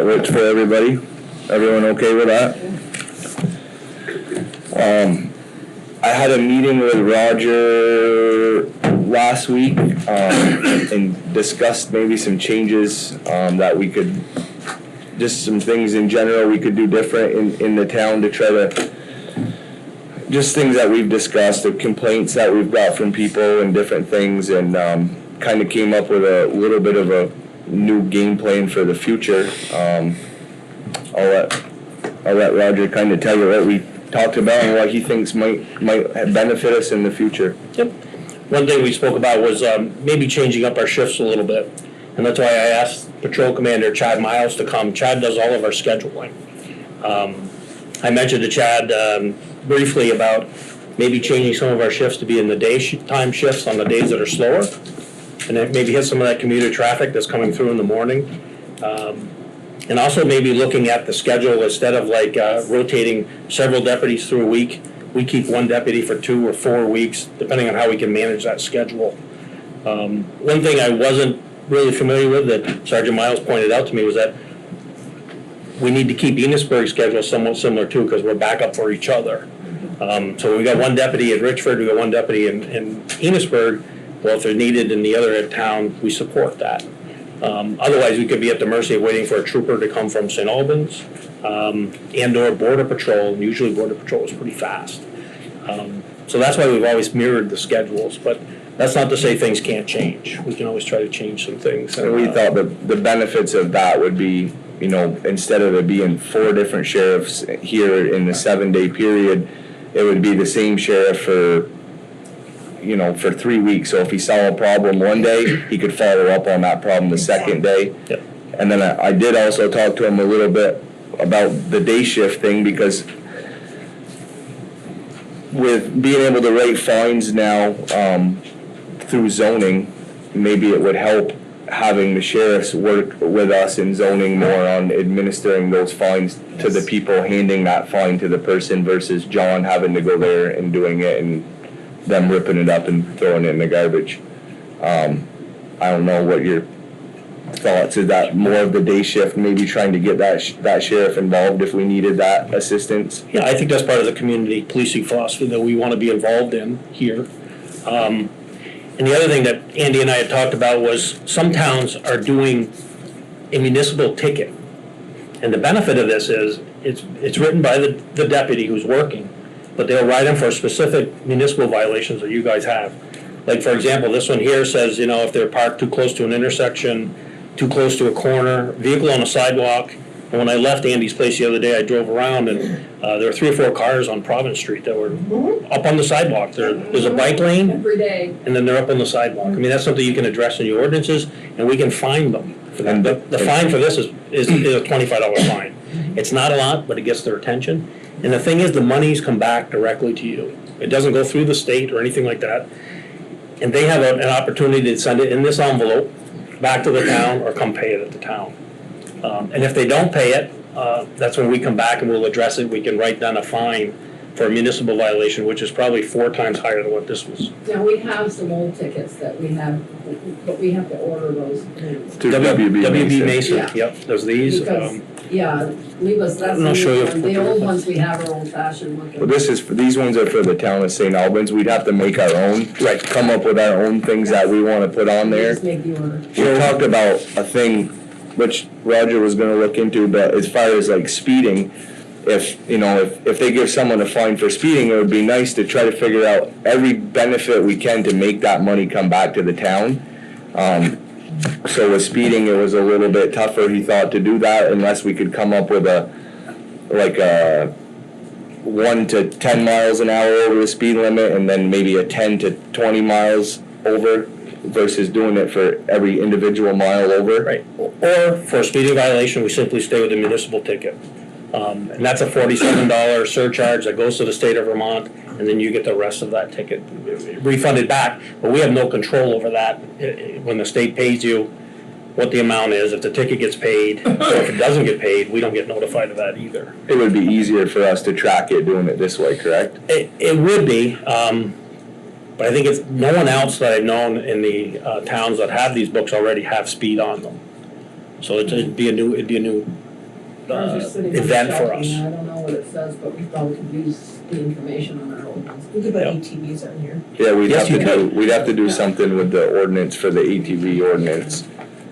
works for everybody? Everyone okay with that? I had a meeting with Roger last week and discussed maybe some changes that we could, just some things in general we could do different in the town to try to, just things that we've discussed, the complaints that we've got from people and different things, and kind of came up with a little bit of a new game plan for the future. I'll let Roger kind of tell you what we talked about and what he thinks might benefit us in the future. Yep. One thing we spoke about was maybe changing up our shifts a little bit, and that's why I asked Patrol Commander Chad Miles to come. Chad does all of our scheduling. I mentioned to Chad briefly about maybe changing some of our shifts to be in the daytime shifts on the days that are slower, and then maybe hit some of that commuter traffic that's coming through in the morning. And also maybe looking at the schedule, instead of like rotating several deputies through a week, we keep one deputy for 2 or 4 weeks, depending on how we can manage that schedule. One thing I wasn't really familiar with that Sergeant Miles pointed out to me was that we need to keep Enosburg's schedule somewhat similar too, because we're back up for each other. So we got one deputy at Richford, we got one deputy in Enosburg. Well, if they're needed in the other town, we support that. Otherwise, we could be at the mercy of waiting for a trooper to come from St. Albans and or Border Patrol. And usually Border Patrol is pretty fast. So that's why we've always mirrored the schedules. But that's not to say things can't change. We can always try to change some things. And we thought the benefits of that would be, you know, instead of it being 4 different sheriffs here in the 7-day period, it would be the same sheriff for, you know, for 3 weeks. So if he saw a problem one day, he could follow up on that problem the second day. Yep. And then I did also talk to him a little bit about the day shift thing, because with being able to write fines now through zoning, maybe it would help having the sheriffs work with us in zoning more on administering those fines to the people, handing that fine to the person versus John having to go there and doing it and them ripping it up and throwing it in the garbage. I don't know what your thoughts is. That more of the day shift, maybe trying to get that sheriff involved if we needed that assistance. Yeah, I think that's part of the community policing philosophy that we want to be involved in here. And the other thing that Andy and I had talked about was some towns are doing a municipal ticket. And the benefit of this is it's written by the deputy who's working, but they'll write them for specific municipal violations that you guys have. Like, for example, this one here says, you know, if they're parked too close to an intersection, too close to a corner, vehicle on a sidewalk. And when I left Andy's place the other day, I drove around and there were 3 or 4 cars on Province Street that were up on the sidewalk. There's a bike lane, every day, and then they're up on the sidewalk. I mean, that's something you can address in your ordinances, and we can fine them for that. The fine for this is a $25 fine. It's not a lot, but it gets their attention. And the thing is, the monies come back directly to you. It doesn't go through the state or anything like that. And they have an opportunity to send it in this envelope back to the town or come pay it at the town. And if they don't pay it, that's when we come back and we'll address it. We can write down a fine for a municipal violation, which is probably 4 times higher than what this was. now we have some old tickets that we have, but we have to order those. To WB Mason, Yeah. yep, there's these. Because, yeah, leave us, that's I'll show you. the old ones we have are old fashioned looking. Well, these ones are for the town of St. Albans. We'd have to make our own, right? Come up with our own things that we want to put on there. Just make the order. We talked about a thing which Roger was going to look into, but as far as like speeding, if they give someone a fine for speeding, it would be nice to try to figure out every benefit we can to make that money come back to the town. So with speeding, it was a little bit tougher, he thought, to do that unless we could come up with a 1 to 10 miles an hour over the speed limit, and then maybe a 10 to 20 miles over, versus doing it for every individual mile over. Right, or for a speeding violation, we simply stay with the municipal ticket. And that's a $47 surcharge that goes to the state of Vermont, and then you get the rest of that ticket refunded back. But we have no control over that. When the state pays you, what the amount is, if the ticket gets paid, or if it doesn't get paid, we don't get notified of that either. It would be easier for us to track it doing it this way, correct? It would be, but I think it's no one else that I've known in the towns that have these books already have speed on them. So it'd be a new Ours are sitting on the event shelf, for us. and I don't know what it says, but we probably could use the information on our old ones. We could put Yep. ATVs on here. Yeah, Yes, you we'd have to do something with the ordinance for the ATV ordinance.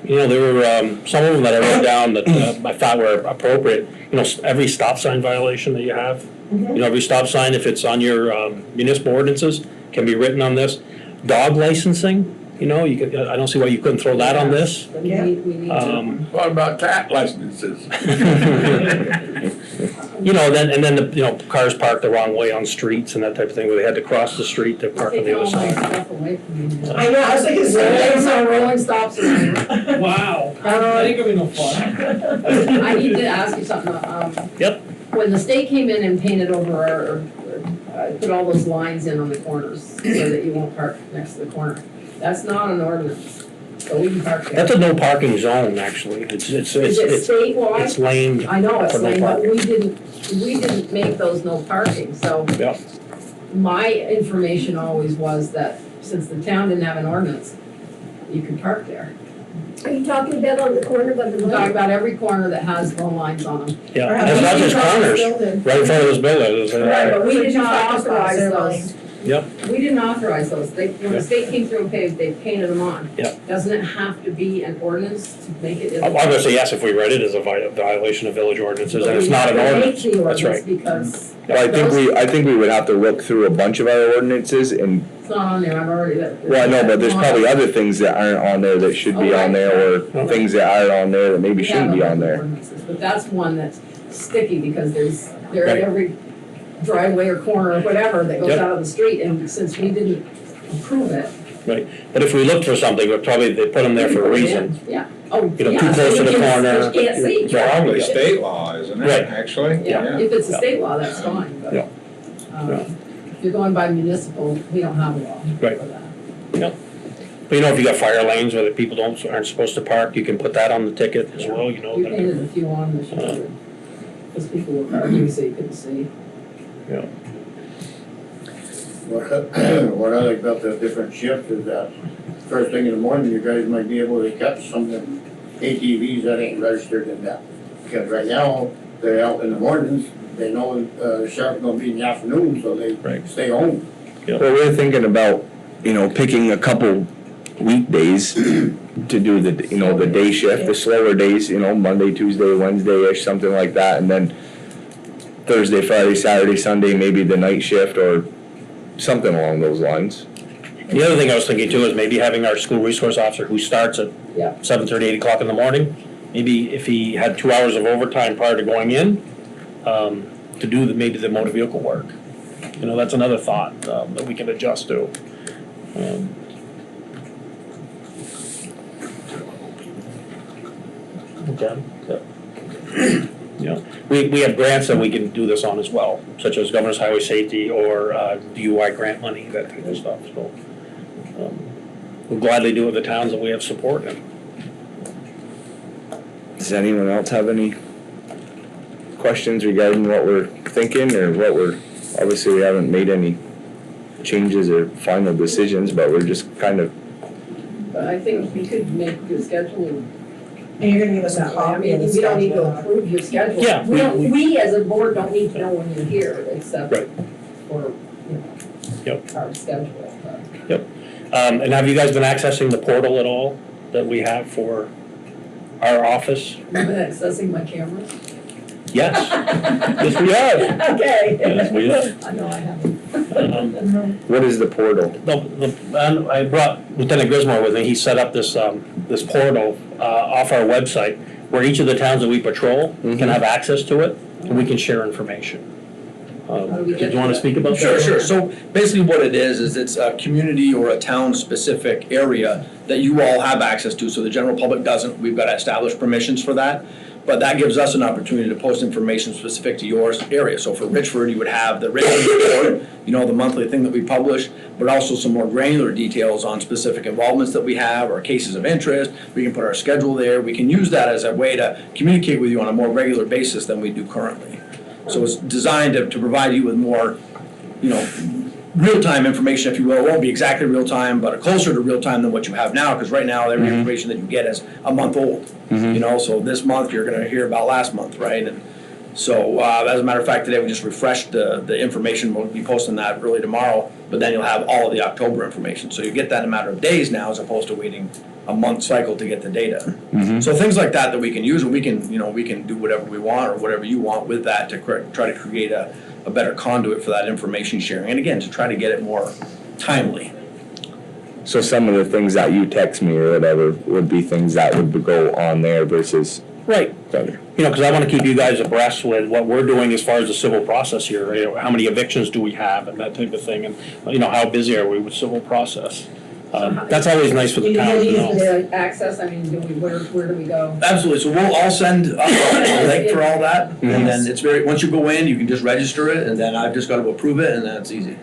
You know, there were some of them that I wrote down that I thought were appropriate. You know, every stop sign violation that you have, you know, every stop sign, if it's on your municipal ordinances, can be written on this. Dog licensing, you know, you could, I don't see why you couldn't throw that on this. But we Yeah. need to. What about cat licenses? You know, then the, you know, cars parked the wrong way on streets and that type of thing, where they had to cross the street to park on Take the all other my side. stuff away from me. I know, I was thinking the same Rolling, thing. no rolling stops around. Wow, that ain't gonna be no fun. I need to ask you something, Yep. when the state came in and painted over our, put all those lines in on the corners so that you won't park next to the corner, that's not an ordinance, so we can park there. That's a no parking zone, actually. It's Is it statewide? it's laned. I know it's for no lame, but parking. we didn't make those no parking, so. Yep. My information always was that since the town didn't have an ordinance, you could park there. Are you talking about on the corner by the I'm talking road? about every corner that has no lines on them. Yeah, Or and it's not just corners, building. right in front of this building. It's, Right, but we did not Traffic stops authorize are those. Yep. We didn't authorize those. They, when the Yep. state came through and paved, they painted them on. Yep. Doesn't it have to be an ordinance to make it? I'm gonna say yes if we read it as a violation of village ordinances, and it's not an ordinance. That's right. Because Well, I think we would have to look through a bunch of our ordinances and, it's not on there, I've already. well, I know, but there's probably other things that aren't on there that should be on there, or things that aren't on there that maybe We have shouldn't be other on there. ordinances, but that's one that's sticky because they're Right. at every driveway or corner or whatever that goes Yep. out of the street, and since we didn't approve it. Right, but if we looked for something, we'd probably, they put them there for a reason. Yeah, oh, You know, yeah. too close to the You can't- corner. You can't see. Probably state law, isn't it, Right. actually? Yeah, if it's a Yeah. state law, that's fine, but, Yeah. um, Yeah. if you're going by municipal, we don't have a law Right. for that. But you know, if you got fire lanes where the people aren't supposed to park, you can put that on the ticket as well, you know. We that- painted a few on this year, because people were parking so you couldn't see. What I like about the different shifts is that first thing in the morning, you guys might be able to catch some of them ATVs that ain't registered in that. Because right now, they're out in the mornings, they know the sheriff's gonna be in the afternoon, so they Right. stay home. Well, we're thinking about, picking a couple weekdays to do the day shift, the slower days, Monday, Tuesday, Wednesday-ish, something like that, and then Thursday, Friday, Saturday, Sunday, maybe the night shift or something along those lines. The other thing I was thinking too is maybe having our school resource officer who starts at Yeah. 7:30, 8 o'clock in the morning, maybe if he had 2 hours of overtime prior to going in, to do maybe the motor vehicle work. That's another thought that we can adjust to. Okay. Yeah, we have grants that we can do this on as well, such as Governor's Highway Safety or DUI grant money, that type of stuff, so. We'll gladly do it with the towns that we have support in. Does anyone else have any questions regarding what we're thinking or obviously we haven't made any changes or final decisions, but we're just kind of, But I think we could make the schedule And you're gonna give us a that way. I copy of mean, the we don't need to schedule. approve your schedule. Yeah, We as a board don't need to know when you're here, except Right. for, Yep. our schedule. but- And have you guys been accessing the portal at all that we have for our office? You've been accessing my cameras? Yes. Yes, we have. Okay. Yes, we have. I know I haven't. what is the portal? And I brought Lieutenant Grismore with me. He set up this portal off our website where each of the towns that we patrol can have access to it, and we can share information. How do we Did get you want to to speak about that? Sure, sure. So basically what it is it's a community or a town-specific area that you all have access to, so the general public doesn't. We've got to establish permissions for that. But that gives us an opportunity to post information specific to your area. So for Richford, you would have the Richford report, the monthly thing that we publish, but also some more granular details on specific involvements that we have or cases of interest. We can put our schedule there. We can use that as a way to communicate with you on a more regular basis than we do currently. So it's designed to provide you with more, real-time information, if you will. It won't be exactly real-time, but closer to real-time than what you have now, because right now, every information that you get is a month old. You know, so this month, you're gonna hear about last month, right? And so, as a matter of fact, today we just refreshed the information. We'll be posting that early tomorrow, but then you'll have all of the October information. So you get that in a matter of days now, as opposed to waiting a month cycle to get the data. So things like that we can use, and we can, you know, we can do whatever we want, or whatever you want with that to try to create a better conduit for that information sharing. And again, to try to get it more timely. So some of the things that you text me or whatever would be things that would go on there versus. Right. You know, because I want to keep you guys abreast with what we're doing as far as the civil process here. You know, how many evictions do we have and that type of thing, and you know, how busy are we with civil process? That's always nice for the Do town to you know. need the access, I mean, where do we go? Absolutely, so we'll all send a link for all that, and then it's once you go in, you can just register it, and then I've just got to approve it, and then it's easy.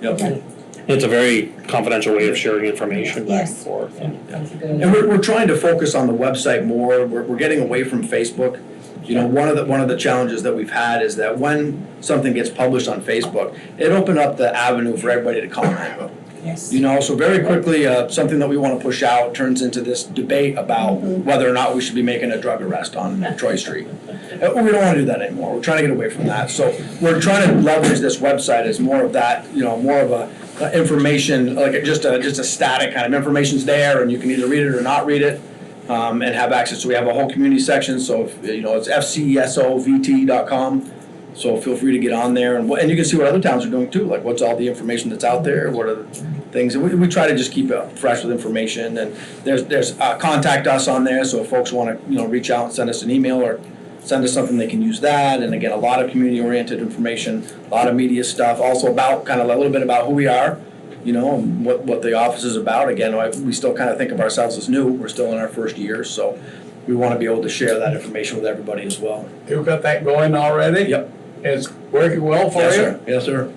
Yep. It's a very confidential way of sharing information back and Yes. forth. That's a good. And we're trying to focus on the website more. We're getting away from Facebook. You know, one of the challenges that we've had is that when something gets published on Facebook, it opened up the avenue for everybody to comment. Yes. You know, so very quickly, something that we want to push out turns into this debate about whether or not we should be making a drug arrest on Troy Street. We don't want to do that anymore. We're trying to get away from that. So we're trying to leverage this website as more of that, you know, more of a information, like just a static kind of information's there, and you can either read it or not read it, and have access. So we have a whole community section. So if, you know, it's fcsovt.com. So feel free to get on there, and you can see what other towns are doing too, like what's all the information that's out there, what are the things, and we try to just keep it fresh with information, and there's contact us on there, so if folks want to, you know, reach out and send us an email or send us something, they can use that, and again, a lot of community-oriented information, a lot of media stuff, also about, kind of a little bit about who we are, you know, and what the office is about. Again, we still kind of think of ourselves as new, we're still in our first year, so we want to be able to share that information with everybody as well. You got that going already? Yep. It's working well for you? Yes, sir. Yes, sir.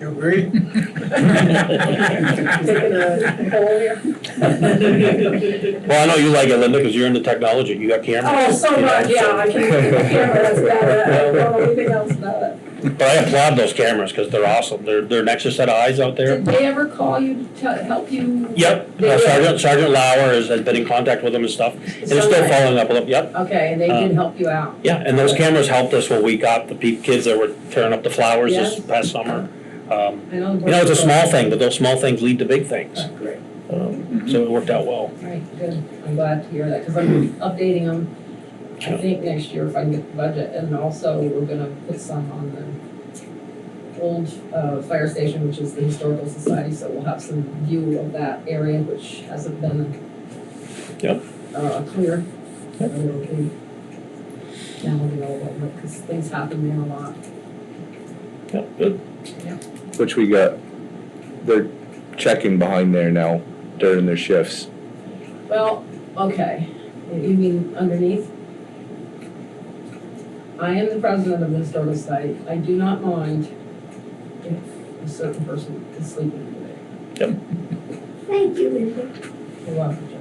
You agree? Taking a poll here? Well, I know you like it, Linda, because you're into technology. You got cameras. Oh, so you know, much, yeah, I can look at the camera, that's about it, I don't know anything else about it. But I applaud those cameras because they're awesome. They're an extra set of eyes out there. Did they ever call you to help you? Yep, They did? Sergeant Lauer has been in contact with them and stuff, and it's still Somebody. following up with them, yep. Okay, and they did help you out? Yeah, and those cameras helped us when we got the kids that were tearing up the flowers this Yes. past summer. I know. You know, it's a small thing, but those small things lead to big things. Great, So it worked out well. right, good, I'm glad to hear that, because I'm updating them, I think next year if I can get the budget, and also we're gonna put some on the old fire station, which is the Historical Society, so we'll have some view of that area, which hasn't been clear. So it'll be challenging a little bit, because things happen there a lot. Yep, good. Which we got, they're checking behind there now during their shifts. Well, okay, you mean underneath? I am the president of the Historical Society, I do not mind if a certain person is sleeping today. Thank you, Linda. You're welcome, Joe.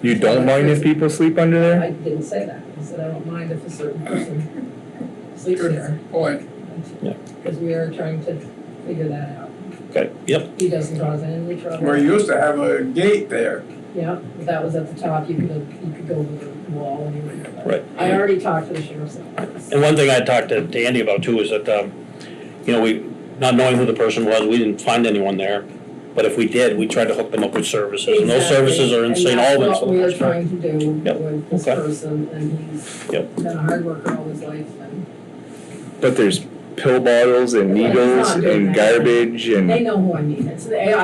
You don't mind if people sleep under there? I didn't say that, I said I don't mind if a certain person sleeps there, Point. because we are trying to figure that out. Okay, yep. He doesn't cause any trouble. We used to have a gate there. Yeah, but that was at the top, you could go over the wall anyway. but Right. I already talked to the sheriff's office. And one thing I talked to Andy about too is that, you know, we, not knowing who the person was, we didn't find anyone there. But if we did, we tried to hook them up with services, and those services are in St. Albans for the And most that's what part. we are trying to do Yep, with this okay. person, and he's Yep. been a hard worker all his life, and But there's pill bottles and Well, he's needles not doing and that. garbage they and, know who I mean, I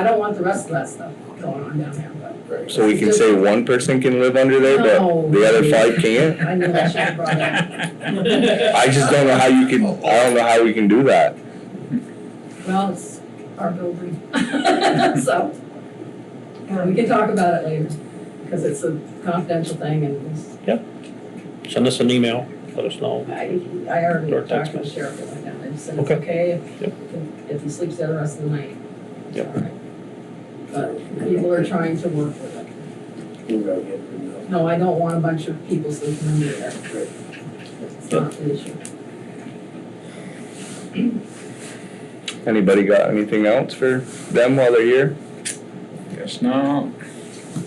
don't want the rest of that stuff going on down there, but. so we can say one person can live under there, No. but the other 5 can't? I knew I should have brought that. I just don't know how you can, I don't know how we can do that. Well, it's our building, so, we can talk about it later, because it's a confidential thing, and Send us an email, let us know. I already Or talked text to the message. sheriff about that, I just said it's Okay. okay Yep. if he sleeps there the rest of the night. It's Yep. all right. But people are trying to work with it. No, I don't want a bunch of people sleeping under there. It's not the issue. Anybody got anything else for them while they're here? Guess not.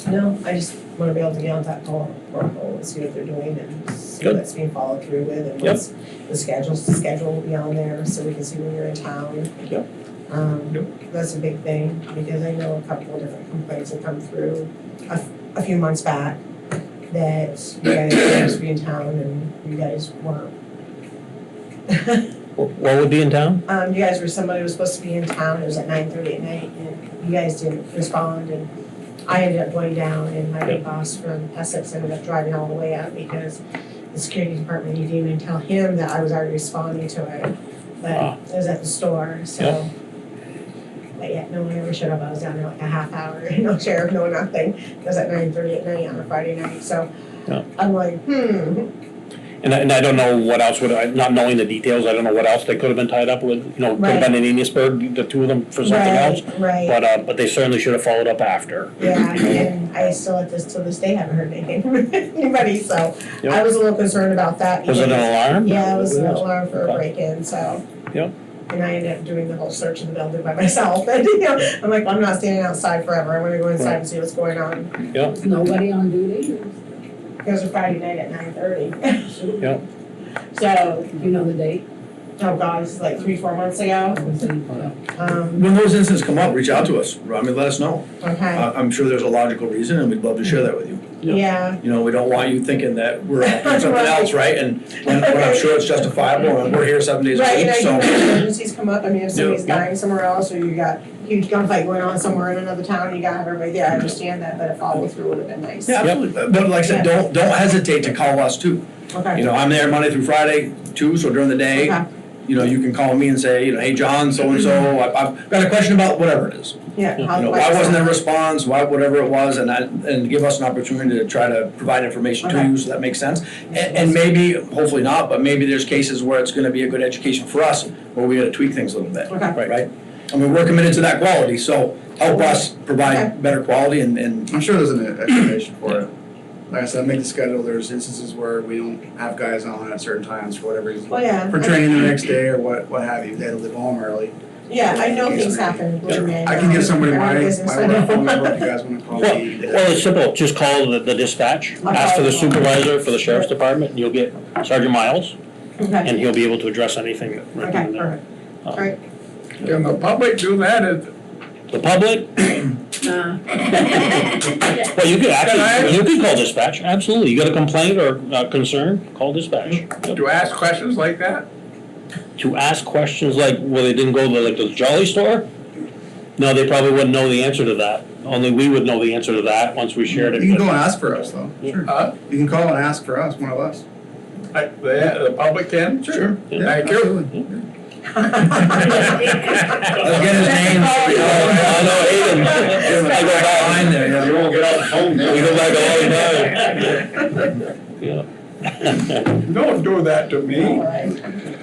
No, I just wanna be able to get on that portal and see what they're doing and see Good. what's being followed through with and Yep. what's the schedule will be on there, so we can see when you're in town. Yep. That's a big thing, because I know a couple of different complaints have come through a few months back that you guys were supposed to be in town and you guys weren't. What would be in town? You guys were, somebody was supposed to be in town, it was at 9:30 at night, and you guys didn't respond, and I ended up going down, and my big boss from Essex ended up driving all the way up, because the security department, you didn't even tell him that I was already responding to it, but Ah. it was at the store, so. Yep. But yeah, no one ever showed up, I was down there like a half hour, no sheriff, no nothing, it was at 9:30 at night on a Friday night, so. Yeah. I'm like, And I don't know what else not knowing the details, I don't know what else they could have been tied up with, could have been in Enosburg, the two of them for something else. Right. But they certainly should have followed up after. Yeah, and I still till this day haven't heard anything from anybody, so I Yep. was a little concerned about that. Was it an because- alarm? Yeah, it was an Yes. alarm for a Okay. break-in, so. Yep. And I ended up doing the whole search of the building by myself, and I'm like, well, I'm not standing outside forever, I'm gonna go inside and see what's going on. There's nobody on duty? It was a Friday night at 9:30. Yep. So, You know the date? oh God, this is like 3-4 months ago. When those incidents come up, reach out to us, I mean, let us know. Okay, I'm sure there's a logical reason, and we'd love to share that with you. yeah, You know, we don't want you thinking that we're out doing something else, right? And when I'm sure it's justifiable, and we're here 7 days a right, week, and I so. do know emergencies come up, I mean, if somebody's Yeah. dying somewhere else, or you got huge gunfight going on somewhere in another town, you gotta have everybody there, I understand that, but a follow through would have been nice. Yeah, absolutely, but like I said, don't hesitate to call us too. Okay. You know, I'm there Monday through Friday too, so during the day, Okay. you know, you can call me and say, hey, John, so-and-so, I've got a question about whatever it is. Yeah. You know, why wasn't there a response, whatever it was, and give us an opportunity to try to provide information to Okay. you, so that makes sense. And maybe, hopefully not, but maybe there's cases where it's gonna be a good education for us, where we gotta tweak things a little bit. Okay. Right? I mean, we're committed to that quality, so help us Okay. provide better quality and I'm sure there's an explanation for it. Like I said, make the schedule, there's instances where we don't have guys on at certain times for whatever reason. Well, yeah. For training the next day or what have you, they had to leave home early. Yeah, I know things happen, believe me. I can give somebody my Business, I work know. phone number if you guys wanna call me. Well, it's simple, just call the dispatch, I'll ask for the call them. supervisor for the sheriff's department, and you'll get Sergeant Miles, Okay, and he'll be able to address anything right okay, in there. perfect. Alright, Can the public do that? The public, well, you could actually, you could call dispatch, absolutely, you got a complaint or concern, call dispatch. To ask questions like that? To ask questions like, well, they didn't go to the Jolly store? No, they probably wouldn't know the answer to that, only we would know the answer to that once we shared it. You can with- go and ask for us though, sure. You can call and ask for us, one of us. The public can? Sure. Thank you. Absolutely. let's get his name. I know, Aiden. I go back. Line there, yeah. You won't get off the phone now. We go back a long time. Yeah. Don't do that to me.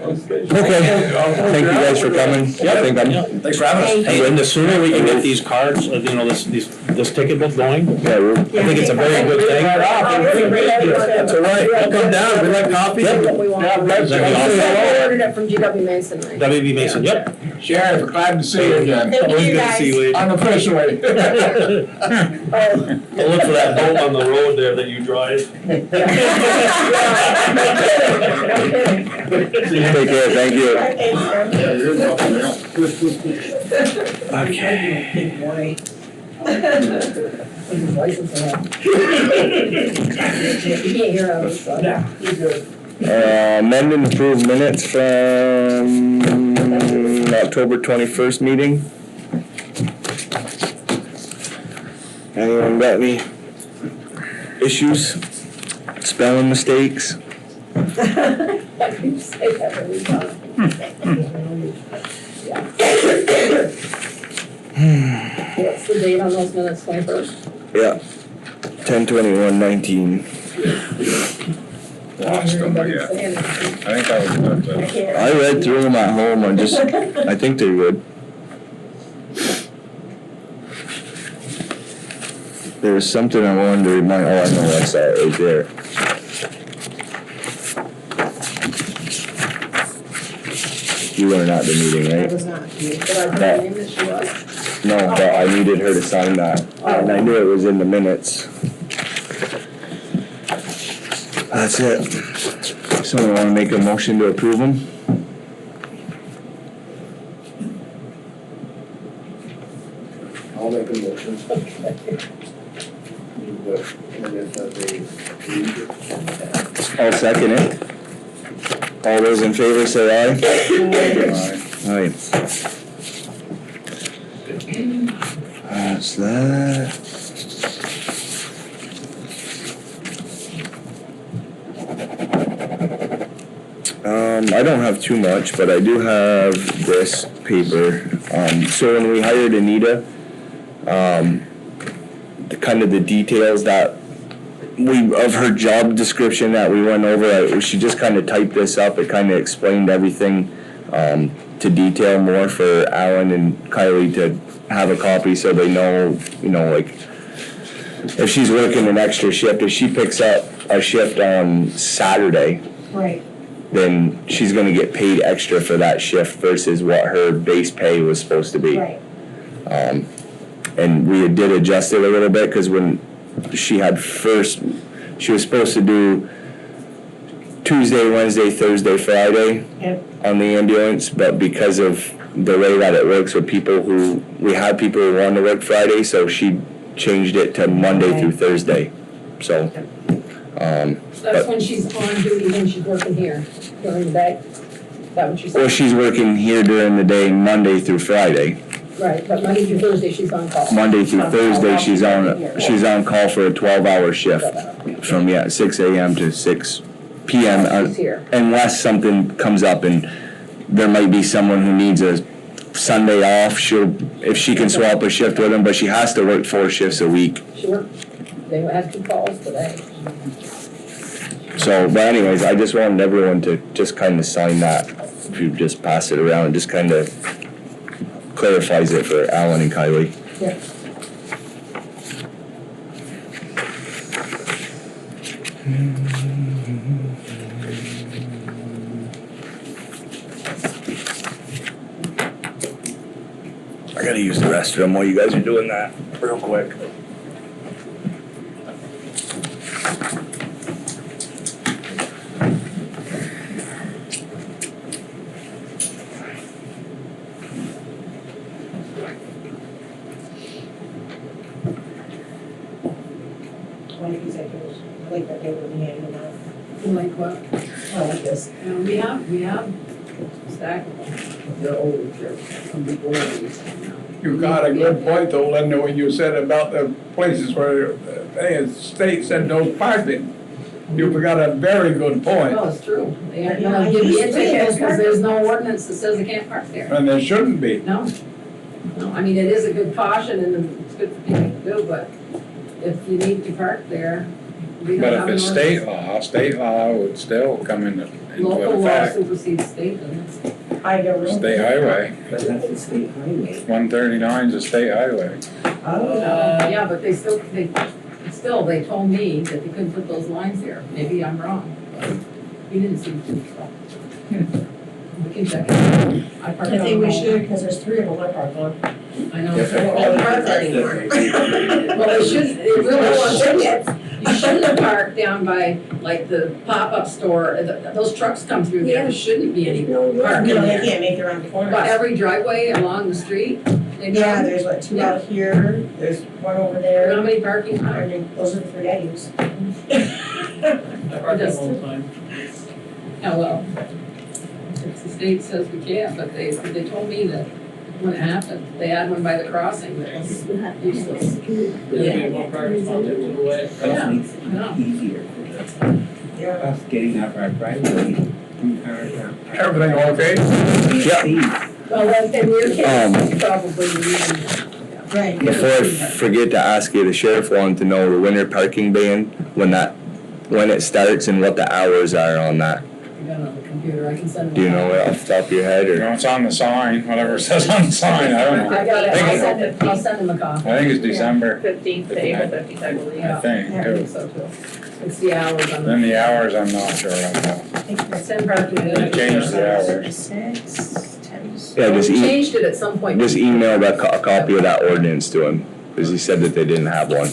Okay, thank you guys for coming. I think I'm, Thanks for having us. Hey, and the sooner we can get these cards, this ticket book going, yeah, we're, I think it's a very good thing. that's all right, I'll come down, we like coffee. What we want. Yeah, that's That'd be awesome. I ordered it from GW Mason, right? WB Mason, yep. Sheriff, glad to see you again. Thank you, Always good to guys. see you, Aiden. Unofficially. I'll look for that boat on the road there that you drive. Take care, thank you. Yeah, you're welcome now. Okay. License or not. You can't hear us, so. Amend and approve minutes from October 21st meeting. Anyone got any issues? Spelling mistakes? You say that every time. What's the date on those minutes, 21st? Yeah. 10/21/19. Lost them again. Say anything. I think I was good, but. I can't. I read through them at home, I think they're good. There's something I wanted to remind, oh, I know, that's that right there. You weren't at the meeting, I right? was not here. Did I put her name that she was? No, but I needed her to sign that, and I knew it was in the minutes. That's it. Someone wanna make a motion to approve them? I'll make a motion. I'll second it. All those in favor say aye. Aye. That's that. I don't have too much, but I do have this paper. So when we hired Anita, the details that of her job description that we went over, she just kind of typed this up. It kind of explained everything to detail more for Alan and Kylie to have a copy so they know, like, if she's working an extra shift, if she picks up a shift on Saturday, Right. then she's gonna get paid extra for that shift versus what her base pay was supposed to be. Right. And we did adjust it a little bit, cause when she had first, she was supposed to do Tuesday, Wednesday, Thursday, Friday Yep. on the ambulance, but because of the way that it works with people we had people who wanted to work Friday, so she changed it to Monday Okay. through Thursday, so. That's when she's on duty, when she's working here during the day. That what you Well, said? she's working here during the day, Monday through Friday. Right, but Monday through Thursday, she's on call. Monday through Thursday, she's on call for a 12-hour shift from, 6 AM to 6 PM. She's here. Unless something comes up and there might be someone who needs a Sunday off, if she can swap a shift with them, but she has to work 4 shifts a week. She worked, they had 2 calls today. So, but anyways, I just wanted everyone to just kind of sign that. If you just pass it around, it just kind of clarifies it for Alan and Kylie. Yeah. I gotta use the restroom while you guys are doing that, real quick. One executives, like that they were handing out. Like what? Oh, like this. We have stack of them. They're older, some people are these now. You got a good point though, Linda, when you said about the places where the state said no parking. You forgot a very good point, Well, it's true. They aren't Yeah, gonna I give you a used to ticket those because there's no ordinance that says they can't park there. and there shouldn't be. No, no, I mean, it is a good caution and it's good for people to do, but if you need to park there, we But don't have if an it's ordinance. state law would still come into Local law effect. supersedes state, doesn't it? I never. State highway, But that's a state highway. 139 is a state highway. Yeah, but they told me that they couldn't put those lines there. Maybe I'm wrong, but you didn't see them, so. We can check it. I parked I think we on should, because there's 3 of them I parked on. I know. Yes, They won't park anymore. Well, it really shouldn't. You shouldn't have parked down by, like, the pop-up store. Those trucks come through there. There shouldn't be any parking No, they there. can't make their own corners. But every driveway along the street, they Yeah, do. there's what, 2 out here, there's 1 over there, How many parking lots? and those are the 3 I use. I park there all the time. Oh, well, if the state says we can't, but they told me that when it happened, they had one by the crossing that was useless. Yeah, Yeah. Us getting up our driveway, 2 cars out. Everything okay? well, like, in your case, probably, Right. Before I forget to ask you, the sheriff wanted to know the winter parking ban, when it starts and what the hours are on that. you got it on the computer, I can send them. Do you know it off the top of your head, You or? know, it's on the sign, whatever it says on the sign, I don't know. I got it, I I'll send them a copy. think it's December, 15th to April 15th, I believe. I think, Yeah, I think too. so too. It's the hours on Then the. the hours, I'm not sure about. It's 10 parking. They changed the hours. 6. Yeah, We just changed it at some point. just email a copy of that ordinance to him, because he said that they didn't have one.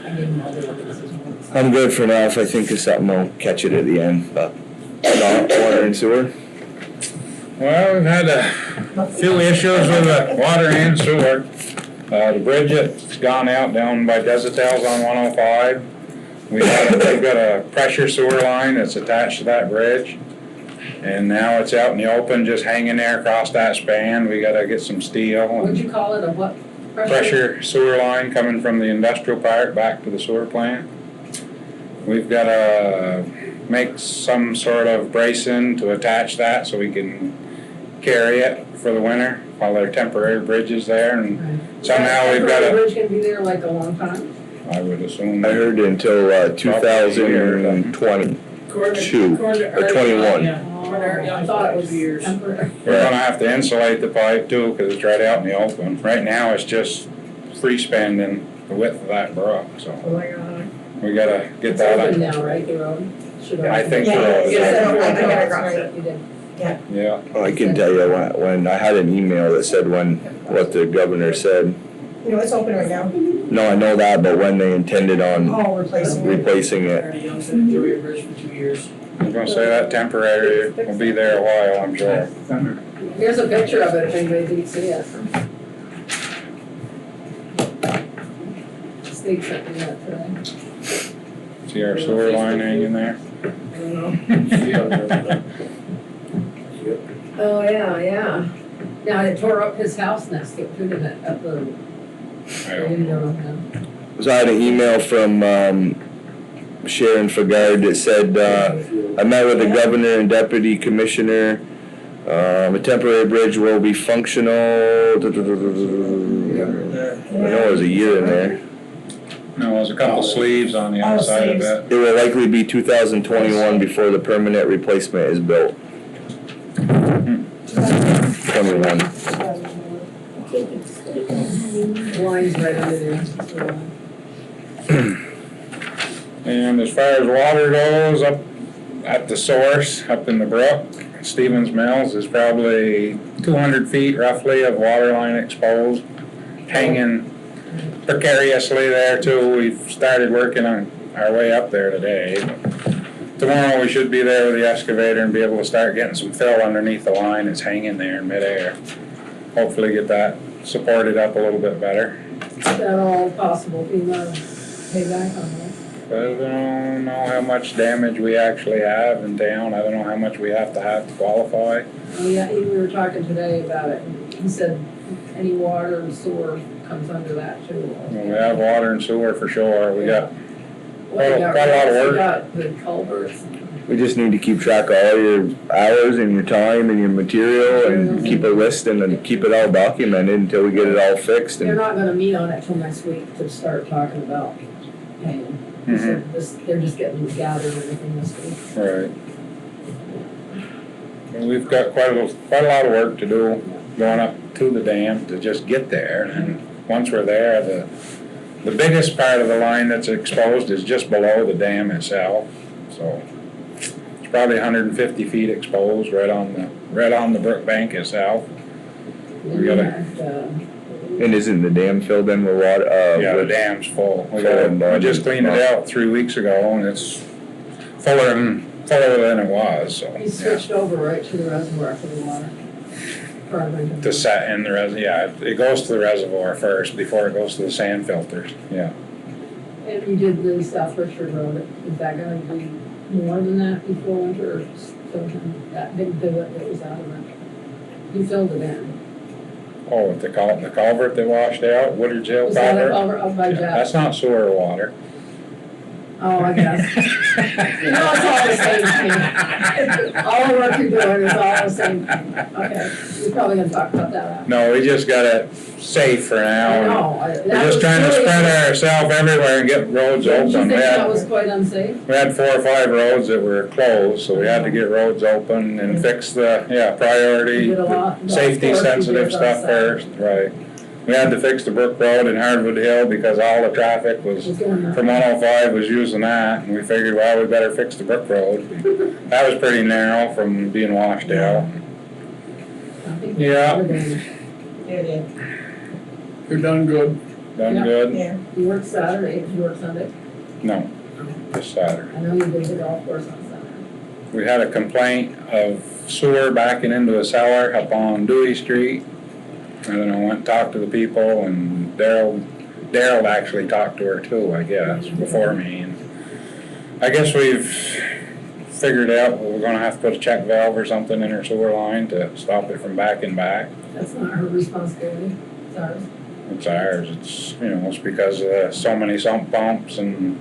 I gave him all the ordinances. I'm good for now. If I think of something, I'll catch it at the end, but not water and sewer. Well, we've had a few issues with the water and sewer. The bridge that's gone out down by Desertels on 105. We've got a pressure sewer line that's attached to that bridge. And now it's out in the open, just hanging there across that span. We gotta get some steel. What'd you call it, a what? Pressure sewer line coming from the industrial park back to the sewer plant. We've gotta make some sort of bracing to attach that so we can carry it for the winter while there are temporary bridges there, and somehow we've got The to, bridge can be there like a long time? I would assume. I heard until 2022 or 21. I thought it was temporary. We're gonna have to insulate the pipe too, because it's right out in the open. Right now, it's just free spending the width of that brook, so Oh my God. we gotta get It's that open up. now, right, the road? Should I think the Yeah, road is yeah, open. I think I got it. You did. Yeah, Well, I can tell you when I had an email that said what the governor said. You know, it's open right now. No, I know that, but when they intended on Oh, replacing it. replacing it. Enjoy your bridge for 2 years. I was gonna say that temporary will be there a while, I'm sure. Summer. Here's a picture of it if anybody didn't see it. State sent me that today. See our sewer line hanging there? I don't know. Oh, yeah. Now, it tore up his house next to it, didn't it, at the, I don't know. So I had an email from Sharon Fagard that said, I met with the governor and deputy commissioner. A temporary bridge will be functional. I know it was a year in there. No, there's a couple sleeves on the outside of it. It will likely be 2021 before the permanent replacement is built. 21. Line's right under there. And as far as water goes, up at the source, up in the brook, Stevens Mills is probably 200 feet roughly of water line exposed, hanging precariously there too. We've started working on our way up there today. Tomorrow we should be there with the excavator and be able to start getting some fill underneath the line that's hanging there in midair. Hopefully get that supported up a little bit better. Is that all possible, FEMA payback on this? But I don't know how much damage we actually have in town. I don't know how much we have to qualify. Oh, yeah, we were talking today about it, and he said any water and sewer comes under that too. We have water and sewer for sure. We got Well, we got quite a lot of roads, work. we got the culverts. We just need to keep track of all your hours and your time and your material and keep a list and then keep it all documented until we get it all fixed. They're And not gonna meet on it till next week to start talking about paying. So they're just getting gathered and everything this week. Right. And we've got quite a lot of work to do going up to the dam to just get there. And once we're there, the biggest part of the line that's exposed is just below the dam itself. So it's probably 150 feet exposed right on the brook bank itself. We gotta, and isn't the dam filled in with water? yeah, the dam's full. We just cleaned it out 3 weeks ago and it's fuller than it was, so. He switched over right to the reservoir for the water. To set in the yeah, it goes to the reservoir first before it goes to the sand filters, yeah. And you did the South Richford Road, is that gonna be more than that before winter, or sometime, that big divot that was out of it? You filled it in. Oh, with the culvert that washed out, Woodard's Hill Was that a culvert? culvert up by Yeah, Jeff? that's not sewer water. Oh, I guess. No, it's all the same thing. All the work you're doing is all the same thing. Okay, you're probably gonna talk about that after. No, we just got it safe for now. I know. We're just trying to spread ourselves everywhere and get roads Did you open. think that was quite unsafe? We had 4 or 5 roads that were closed, so we had to get roads open and fix the, You priority, did a lot. safety sensitive stuff first, right. We had to fix the Brook Road and Hardwood Hill because all the traffic was from 105 was using that, and we figured, well, we better fix the Brook Road. That was pretty narrow from being washed out. I think Yeah. we're doing- Yeah, You're done good. Done Yeah. good? yeah. You work Saturday, you work Sunday? No, just Saturday. I know you did the golf course on Saturday. We had a complaint of sewer backing into a cellar up on Dewey Street. And then I went and talked to the people, and Daryl actually talked to her too, I guess, before me. And I guess we've figured out we're gonna have to put a check valve or something in her sewer line to stop it from backing back. That's not her responsibility, it's ours. It's ours, it's because of so many sump pumps and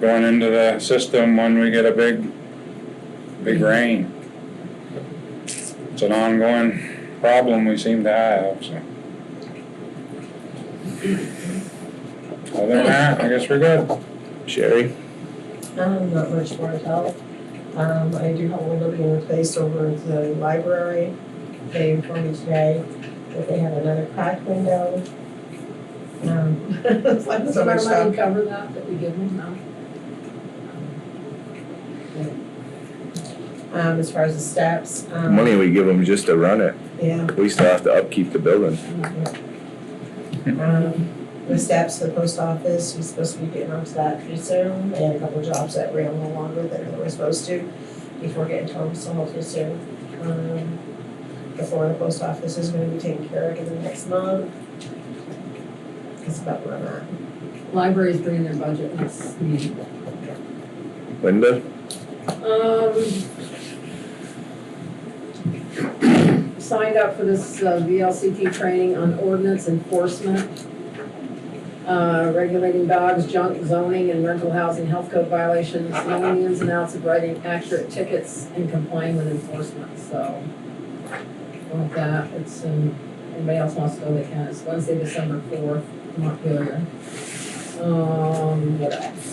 going into the system when we get a big rain. It's an ongoing problem we seem to have, so. Other than that, I guess we're good. Sherry? Not much more to tell. I do have a window being replaced over at the library. They informed me today that they have another cracked window. It's like Does so our much money stuff. cover that we give them now? As far as the steps, Money we give them just to run it. yeah. We still have to upkeep the building. The steps to the post office, he's supposed to be getting onto that pretty soon. They had a couple jobs that ran a little longer than they were supposed to before getting to them, so hopefully soon. The floor of the post office is gonna be taken care of in the next month. That's about where I'm at. Library's bringing their budget next meeting. Linda? Signed up for this VLCT training on ordinance enforcement, regulating dogs, junk, zoning, and rental housing, health code violations, knowing the ins and outs of writing accurate tickets and complying with enforcement, so. With that, it's, anybody else wants to go, they can, it's Wednesday, December 4th, Montpelier. What else?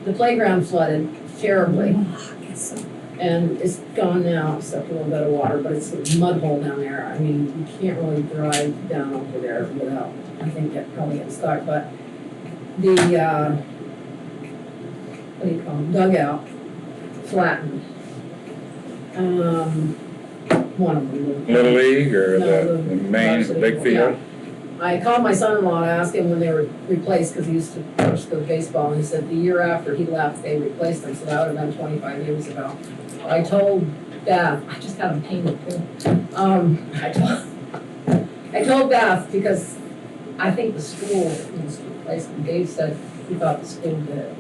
The playground flooded terribly. And it's gone now, except a little bit of water, but it's a mud hole down there. I mean, you can't really drive down over there without, I think, probably getting stuck, but the, what do you call them, dugout flattened. One of them. Little League or No, the main varsity, big field? yeah. I called my son-in-law to ask him when they were replaced, because he used to coach the baseball, and he said the year after he left, they replaced them, so that would have been 25 years ago. I told Beth, I just got them painted too. I told Beth, because I think the school was replaced, and Dave said he thought the school did it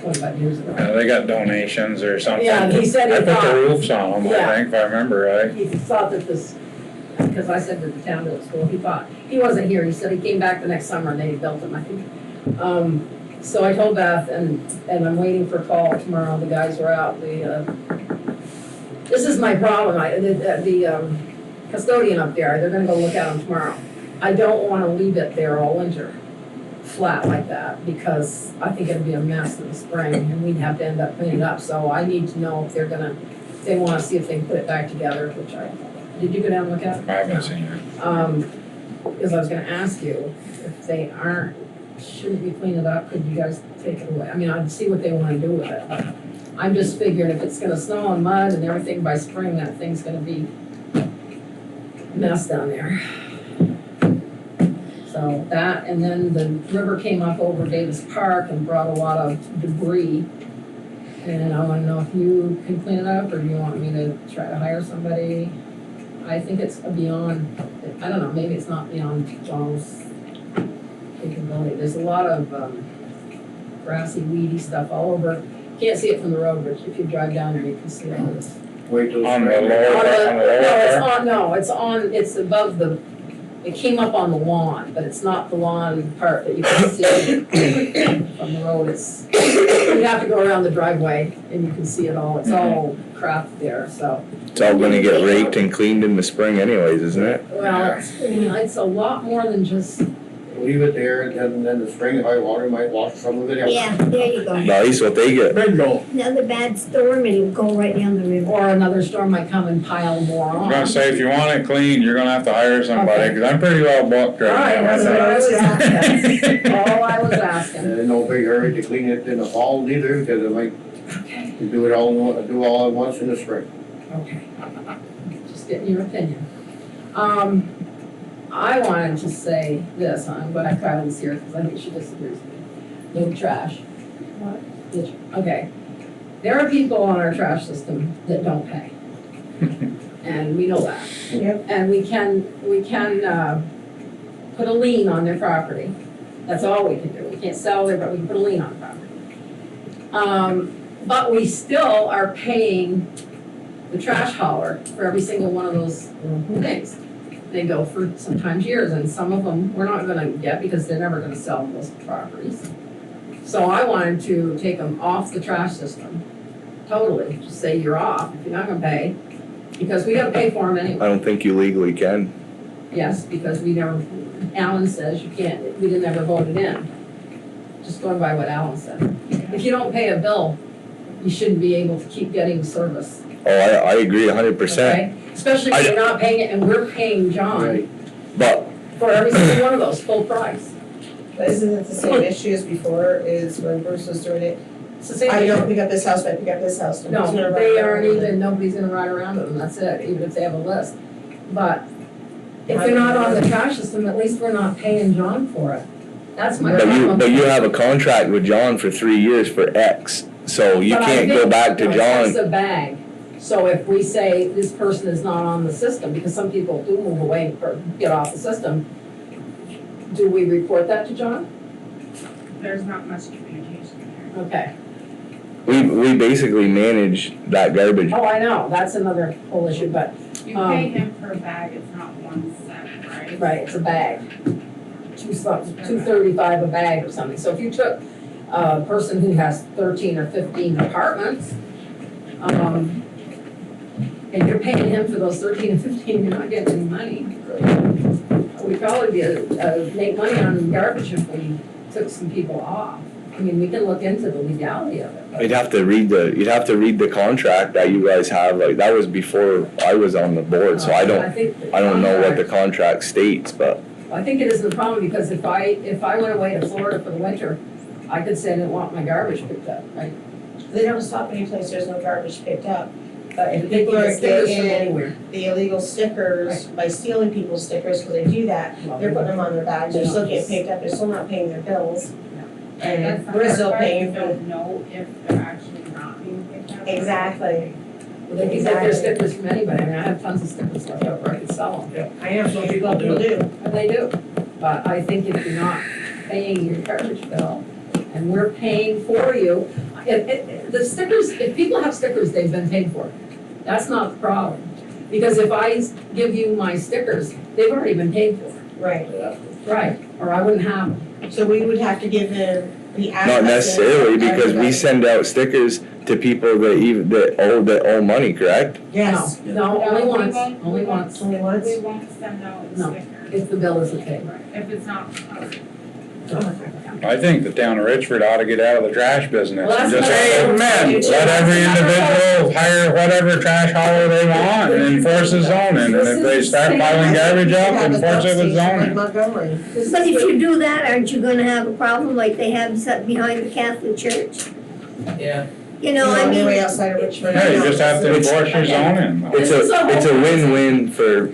25 years ago. They got donations or something. Yeah, he said he I put thought- the roofs on them, Yeah. I think, if I remember right. He thought that this, because I said to the town to school, he thought, he wasn't here, he said he came back the next summer and they built him, I think. So I told Beth, and I'm waiting for a call tomorrow, the guys were out, this is my problem, the custodian up there, they're gonna go look at them tomorrow. I don't wanna leave it there all winter, flat like that, because I think it'd be a mess in the spring, and we'd have to end up cleaning it up, so I need to know if they're gonna, if they wanna see if they can put it back together, which did you go down and look at it? I haven't seen it. Because I was gonna ask you, if they shouldn't we clean it up, could you guys take it away? I mean, I'd see what they wanna do with it, but I'm just figuring if it's gonna snow and mud and everything by spring, that thing's gonna be a mess down there. So that, and then the river came up over Davis Park and brought a lot of debris. And I wanna know if you can clean it up, or do you want me to try to hire somebody? I think it's beyond, I don't know, maybe it's not beyond John's capability. There's a lot of grassy, weedy stuff all over. Can't see it from the road, but if you drive down there, you can see all this. Wait till. On the spring. lower, It's above the, it came up on the lawn, but it's not the lawn part that you can see from the road. It's, you have to go around the driveway and you can see it all. It's all crap there, so. It's all gonna get raked and cleaned in the spring anyways, isn't it? Well, it's a lot more than just, Leave it there, and then the spring high water might wash some of it out. Yeah, there you go. Nice what they get. Bingo. Another bad storm and it'll go right down the river. or another storm might come and pile more I'm on. gonna say, if you want it clean, you're gonna have to hire somebody, Okay. cause I'm pretty well booked All right, right now. that's what I was asking. All I was asking. And no big hurry to clean it in the fall neither, because it might Okay. and do it all at once in the spring. Okay. Just getting your opinion. I wanted to say this, I'm glad Kylie's here, because I think she disagrees with me. No trash. What? Okay. There are people on our trash system that don't pay. And we know that. Yep. And we can put a lien on their property. That's all we can do. We can't sell it, but we can put a lien on the property. But we still are paying the trash hauler for every single one of those things. They go for sometimes years, and some of them we're not gonna get because they're never gonna sell those properties. So I wanted to take them off the trash system, totally, just say you're off, if you're not gonna pay, because we gotta pay for them anyway. I don't think you legally can. Yes, because we never, Alan says you can't, we didn't ever vote it in. Just going by what Alan said. If you don't pay a bill, you shouldn't be able to keep getting service, Oh, I agree 100%. okay? Especially if you're not paying it and we're paying John But for every single one of those, full price. But isn't it the same issue as before, is when Bruce was doing it? It's the same I thing. don't pick up this house, but I pick up this house. No, they aren't even, nobody's gonna ride around them, that's it, even if they have a list. But if they're not on the trash system, at least we're not paying John for it. That's my problem. but you have a contract with John for 3 years for X, so you But I can't go think- back to no, John. it's a bag. So if we say this person is not on the system, because some people do move away or get off the system, do we report that to John? There's not much communication there. Okay. We basically manage that garbage. Oh, I know, that's another whole issue, but, You pay him per bag, it's not one set, right? right, it's a bag. $2.35 a bag or something. So if you took a person who has 13 or 15 apartments, and you're paying him for those 13 and 15, you're not getting any money. We'd probably make money on garbage if we took some people off. I mean, we can look into the legality of it. You'd have to read the contract that you guys have, like, that was before I was on the board, so I don't know what the contract states, but. I think it isn't a problem, because if I went away to Florida for the winter, I could say I didn't want my garbage picked up, right? They don't stop any place, there's no garbage picked up. But if They people can are get stickers from getting anywhere. the illegal stickers by stealing people's stickers, because they do that, they're putting them on their bags, they're still getting picked up, they're still not paying their bills. And That's the we're hard still part, paying you for. don't know if they're actually not being picked up. Exactly. Well, they can get their stickers from anybody. I mean, I have tons of stickers left over, I could sell them. I know, some people do. And they do. But I think if you're not paying your garbage bill, and we're paying for you, the stickers, if people have stickers, they've been paid for. That's not the problem. Because if I give you my stickers, they've already been paid for. Right, Right, or I wouldn't have them. so we would have to give them the addresses. Not necessarily, because we everybody. send out stickers to people that owe money, correct? Yes, No, only No, we once, won't- only we won't- once, only once. We won't send out No. stickers. if the bill isn't paid. If it's not, I think the town of Richford ought to get out of the trash business Well, and that's just what I- let every individual hire whatever trash hauler they want and enforce the zoning. And if they start piling garbage up, enforce it with Like zoning. Montgomery. But if you do that, aren't you gonna have a problem like they have set behind the Catholic Church? Yeah. You know, I Only way mean, outside of Richmond. Yeah, you just have to enforce your zoning. It's a win-win for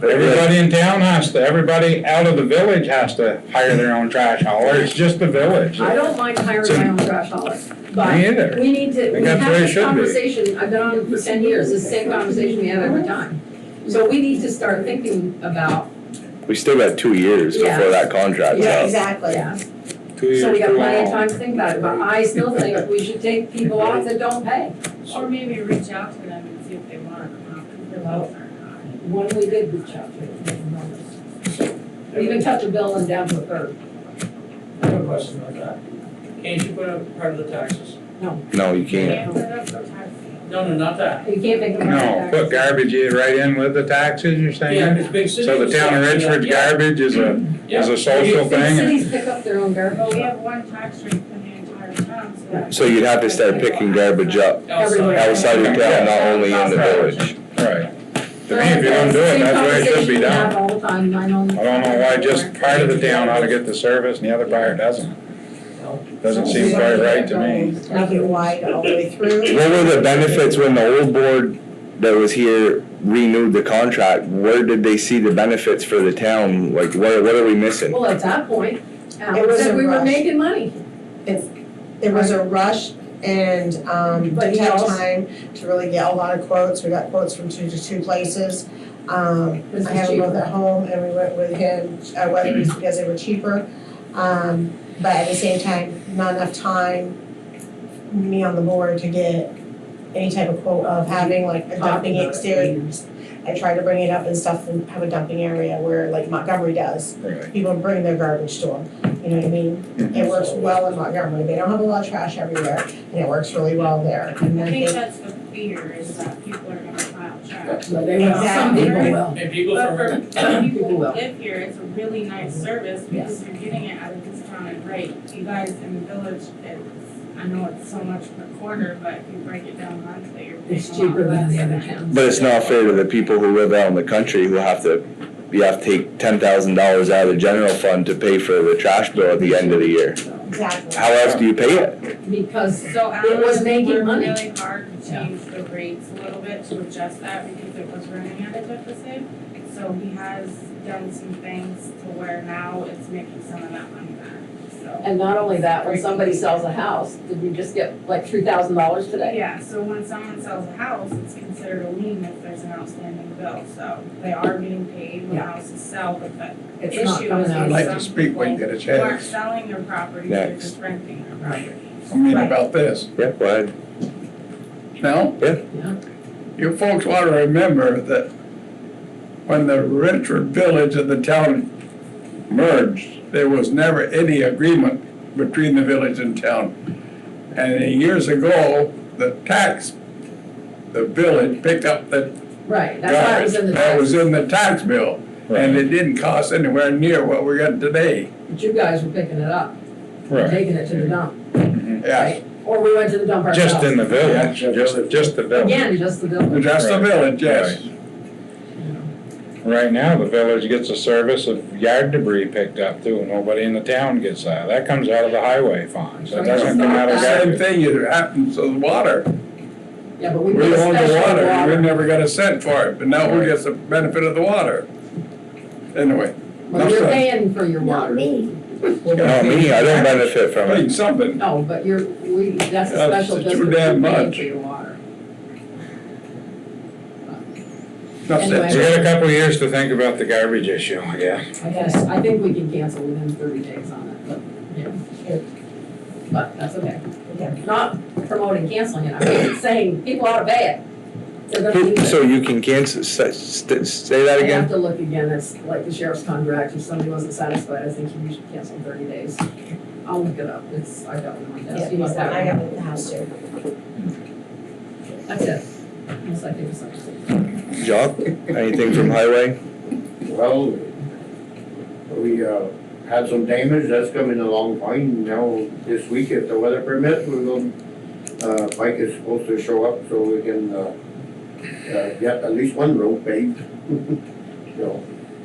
Everybody in town everybody out of the village has to hire their own trash hauler. It's just the village. I don't mind hiring my own trash hauler, but Me either. we need to, we that's have the way it this should be. conversation, I've been on it for 10 years, this same conversation we have every time. So we need to start thinking about, We still got 2 years Yeah. before that contract's Yeah, up. exactly. yeah, 2 years so we got too plenty of long. time to think about it, but I still think we should take people off that don't pay. or maybe reach out to them and see if they want to come out, because their bills are high. One we did reach out to, we even cut the bill and down to a third. I have a question about that. Can't you put up part of the taxes? No, you can't. Can't put up the tax. No, not that. You can't make them. No, put garbage right in with the taxes, you're Yeah, saying? it's big cities. So the town of Richford's Yeah. garbage is a Yeah. social Big thing? cities pick up their own But garbage. we have one tax rate for the entire town, so that. So you'd have to start picking garbage up Everywhere. outside of town, not only in the village. Right. To me, if you don't do it, that's the way it should be done. Have all the time, I know. I don't know why just part of the town ought to get the service and the other part doesn't. Doesn't seem quite right to me. Make it wide all the way through. What were the benefits when the old board that was here renewed the contract? Where did they see the benefits for the town? Like, what are we missing? Well, at that point, It Alan was said a we were rush. making money. It was a rush and But didn't he have also- time to really get a lot of quotes. We got quotes from two places. This I is have them both cheaper. at home and we went with him, Weatherby's because they were cheaper. But at the same time, not enough time, me on the board to get any type of quote of having like a dumping exterior. I tried to bring it up and stuff and have a dumping area where like Montgomery does. Right. People bring their garbage to them, you know what I mean? It works well in Montgomery. They don't have a lot of trash everywhere and it works really well there. And I then think they, that's the fear, is that people are gonna pile trash. But they will, some people will. And people But for from, people People who will. live here, it's a really nice service because you're getting it at a discounted rate. You guys in the village, I know it's so much per quarter, but if you break it down monthly, you're paying It's a lot cheaper than less the other towns. But it's not fair to the people who live out in the country who you have to take $10,000 out of the general fund to pay for the trash bill at the end of the year. exactly. How else do you pay it? Because So it was Alan making worked money. really hard to change the rates a little bit to adjust that because it was running at a deficit. So he has done some things to where now it's making some of that money back, so. And not only that, when somebody sells a house, did we just get like $3,000 today? Yeah, so when someone sells a house, it's considered a lien if there's an outstanding bill, so they are getting paid when Yeah. houses sell, but the It's not issue coming is out I'd of like some to speak when you people get a who aren't chance. selling their properties, they're Next. just renting their properties. I mean Right. about this. Yeah, go ahead. Now, Yeah. you folks ought to remember that when the Richford village and the town merged, there was never any agreement between the village and town. And years ago, the village picked up the Right, that's why it was in the that was tax. in the tax bill. And it didn't cost anywhere near what we got today. But you guys were picking it up, Right. taking it to the dump, Yeah, right? Or we went to the dump ourselves. Just in the village, just the village. Again, just the village. just the Right. village, yes. Right now, the village gets a service of yard debris picked up too. Nobody in the town gets that. That comes out of the highway funds. That doesn't come out of Same garbage. thing happens to the water. Yeah, but we We put a own the special water, we water. never got a cent for it, but now who gets the benefit of the water? Anyway. Well, you're paying for your Not water. me. Not me, I don't benefit from Paying it. something. No, but that's a That's special too district, damn you're paying much. for your water. Enough said. Anyway. We got a couple of years to think about the garbage issue, I guess. I guess, I think we can cancel within 30 days on it, but, yeah. But that's okay. Not promoting canceling it, I'm just saying, people ought to pay it. They're gonna use it. So you can cancel, say that I have again? to look again, it's like the sheriff's contract, if somebody wasn't satisfied, I think you should cancel in 30 days. I'll look it up, I got one on my desk. You must have I it. got it in the house too. That's it. Unless I think of something. Jock, anything from highway? Well, we, had some damage, that's coming along fine. Now, this week, if the weather permits, we will, Mike is supposed to show up so we can, get at least one road paved. So.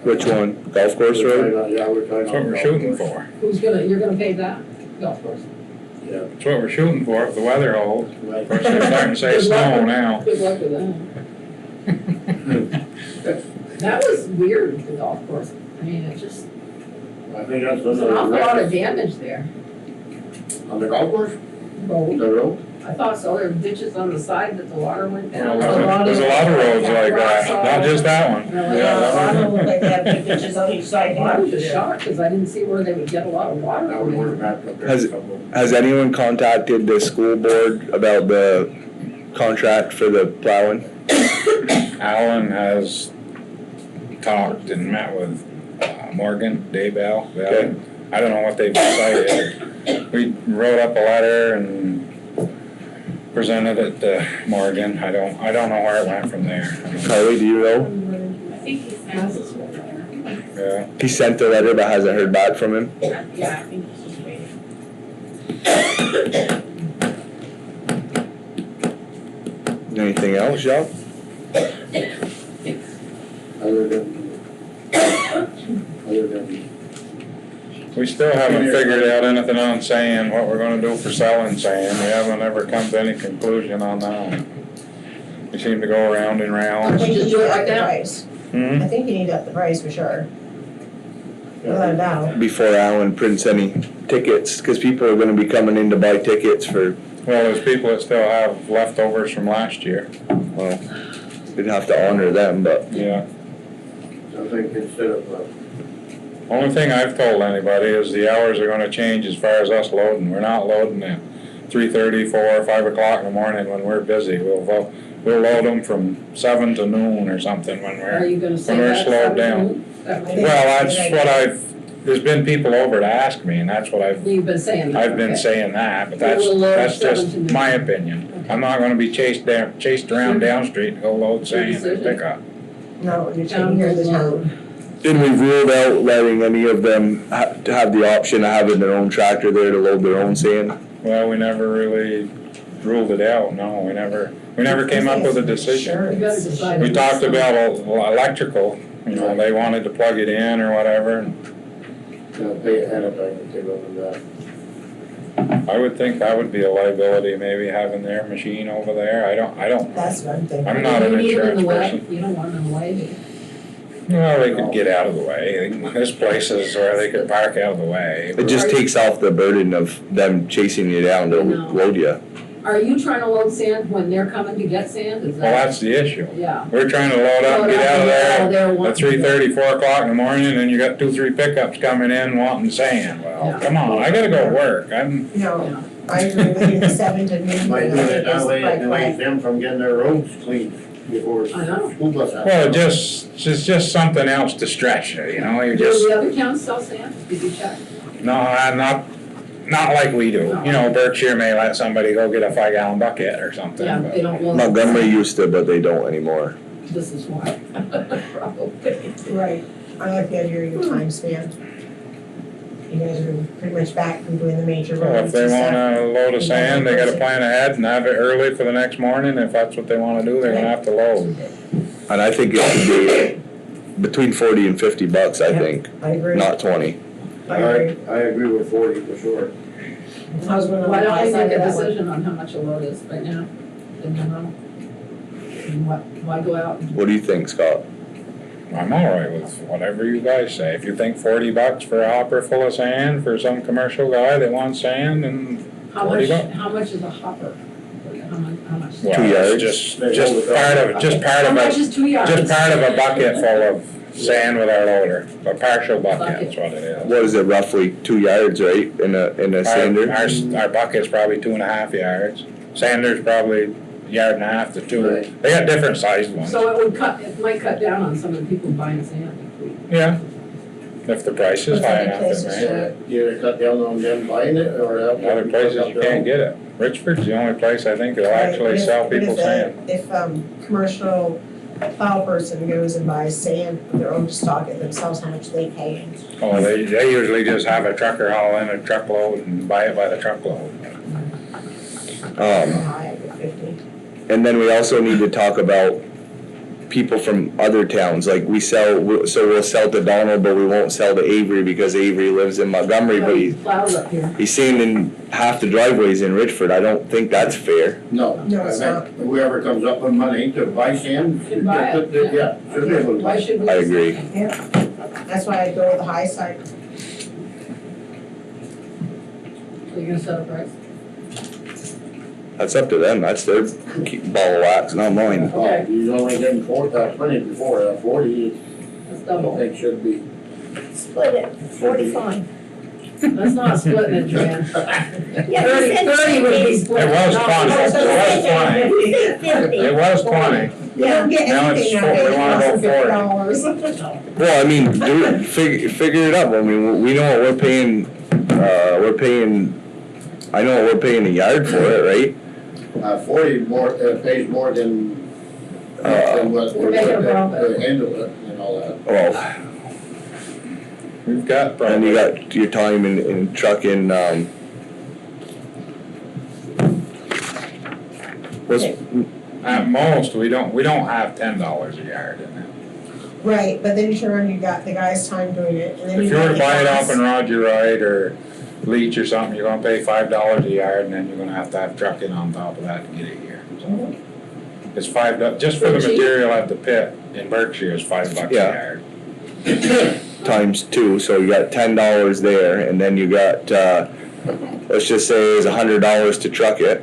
Which one? Golf course road? Yeah, we're trying. That's what we're shooting for. You're gonna pay that? Golf course. Yeah. That's what we're shooting for if the weather holds. Of course, they're starting to say Good luck snow with- now. Good luck with that. That was weird, the golf course. I mean, it just, I think that's there's an awful lot of damage there. On the golf course, Road. the road. I thought so, there were ditches on the side that the water went down. There's a lot of roads like that, not just that one. Really? Yeah, a lot Yeah. of them look like they have big ditches on each side. Well, I was just shocked, cause I didn't see where they would get a lot of water. That would work back up there. Has anyone contacted the school board about the contract for the plowing? Alan has talked and met with Morgan, Daybell. Okay. I don't know what they've decided. We wrote up a letter and presented it to Morgan. I don't know where it went from there. Carly, do you know? I think he sent us a letter. Yeah. He sent the letter but hasn't heard back from him? Yeah, I think he's just waiting. Anything else, Jock? Other than We still haven't figured out anything on sand, what we're gonna do for selling sand. We haven't ever come to any conclusion on that. We seem to go around and I round. think you Just do need it to up right the now. price. Hmm? I think you need to up the price for sure. Without a doubt. Before Alan prints any tickets, because people are gonna be coming in to buy tickets for, Well, there's people that still have leftovers from last year. well, we'd have to honor them, but Yeah. I think instead of, Only thing I've told anybody is the hours are gonna change as far as us loading. We're not loading at 3:30, 4, 5 o'clock in the morning when we're busy. We'll load them from 7 to noon or something when Are we're, you gonna say when we're that? slowed down. Well, that's what there's been people over to ask me, and that's what You've been saying that. I've been okay. saying that, but So we'll load that's 7 just to noon. my opinion. Okay. I'm not gonna be chased around down street to go load Your sand and decision. pick up. No, you're taking care of the town. then we've ruled out letting any of them to have the option of having their own tractor there to load their own sand. Well, we never really ruled it out, no, we never came up with a decision. You better decide. We talked about electrical, you know, they wanted to plug it in or whatever, and pay ahead of time if they go to that. I would think that would be a liability, maybe having their machine over there, I don't, That's what I'm thinking. I'm not an You need them in insurance the way, person. you don't want them in the way, do you? Well, they could get out of the way, there's places where they could park out of the way. It just takes off the burden of them chasing you down to I know. load you. Are you trying to load sand when they're coming to get sand, is Well, that? that's the issue. Yeah. We're trying to load up and get out of there at 3:30, 4 o'clock in the morning, and you got 2, 3 pickups coming in wanting sand. Well, Yeah. come on, I gotta go to work. No, I agree with you, the 7 to noon. Might do it that way, Right, it delays them from getting their roads cleaned before I know. school bus has. Well, it's just something else to stretch you, you know, you Do just, the other towns sell sand? Did you check? no, not like we do. You know, Berkshire may let somebody go get a 5-gallon bucket or something. Yeah, but- they don't load. Montgomery used to, but they don't anymore. This is why. Probably. Right, I like the idea of your time span. You guys are pretty much back from doing the major So if roads they and stuff. want a load of sand, they gotta plan ahead and have it early for the next morning. If that's what they wanna do, they're gonna have to load. And I think it should be between 40 and 50 bucks, I think, I agree, not 20. I agree. I agree with 40 for sure. I was gonna Why don't we side make a of that one. decision on how much a load is right now? Then we'll know. And why go out? What do you think, Scott? I'm all right with whatever you guys say. If you think 40 bucks for a hopper full of sand for some commercial guy that wants sand, and How 40 much, bucks. how much is a hopper? How much? Well, 2 yards? Just part of How much is 2 yards? just part of a bucket full of sand with our loader, a partial bucket is what it is. What is it, roughly 2 yards, right, in a sander? Our bucket's probably 2.5 yards. Sander's probably 1.5 to 2. Right. They got different sized ones. So it might cut down on some of the people buying sand if we. Yeah. If the price is What's high other enough, places then do maybe. it? You either cut down on them buying it or else. Other places you can't get it. Richford's the only place I think that'll Right, actually but if- sell but if people the- sand. If, commercial plow person goes and buys sand with their own stock it themselves, how much they pay. Oh, they usually just have a trucker haul in a truckload and buy it by the truckload. High, 50. And then we also need to talk about people from other towns, like we'll sell to Donald, but we won't sell to Avery because Avery lives in Montgomery, but Plows up here. he's sanding half the driveways in Richford. I don't think that's fair. No. No, it's I mean, whoever comes up with money to buy sand. Should buy it, Yeah, should be able to buy Why it. should we? I agree. That's why I go with the high side. So you're gonna set a price? That's up to them, that's their ball of wax, not mine. Okay. He's only getting 20 before, 40, That's I double. think should be. Split it, 45. That's not splitting it, Joanne. Yeah, 30 you said 30 would be 50. split. It was No, 20. no, It was 20. 50. It was 20. You don't get Now it's anything four- we nowadays wanna less go than $50. Well, I mean, figure it up. I mean, we know what we're paying, I know what we're paying a yard for it, right? 40 more, pays more than what We're making a profit. handle it and all that. Well, We've got and you probably, got your time in trucking, what's, at most, we don't have $10 a yard in it. Right, but then you turn around, you got the guy's time doing it, and then If you you were got to the buy it gas. off in Roger Wright or Leach or something, you're gonna pay $5 a yard, and then you're gonna have to have trucking on top of that to get it here, so. It's $5, just for the Pretty cheap. material at the pit in Berkshire is $5 a Yeah. yard. Times two, so you got $10 there, and then you got, let's just say it's $100 to truck it.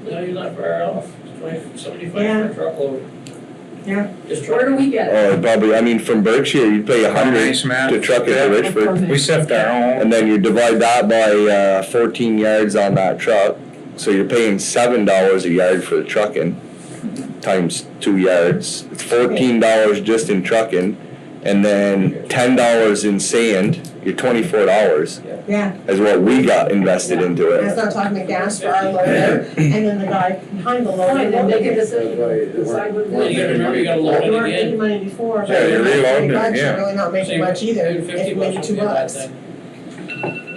No, you're not far off, it's 75 Yeah. for a truckload. Yeah. Just Where do truck. we get it? Oh, probably, I mean, from Berkshire, you'd pay $100 Nice, man. to truck it to Richford. We sift our own. And then you divide that by 14 yards on that truck, so you're paying $7 a yard for the trucking, times 2 yards. It's $14 just in trucking, and then $10 in sand, you're $24 Yeah, is what we got invested into and it's it. not talking the gas for our loader, and then the guy behind the loader. Fine, then make a That's decision, why decide what Well, it you gotta is. remember, you gotta load You it weren't making again. money before, Yeah, but you're you're not reloading pretty it, much, yeah. you're really not making much either, if 50 maybe bucks $2 would be a bad bucks. thing.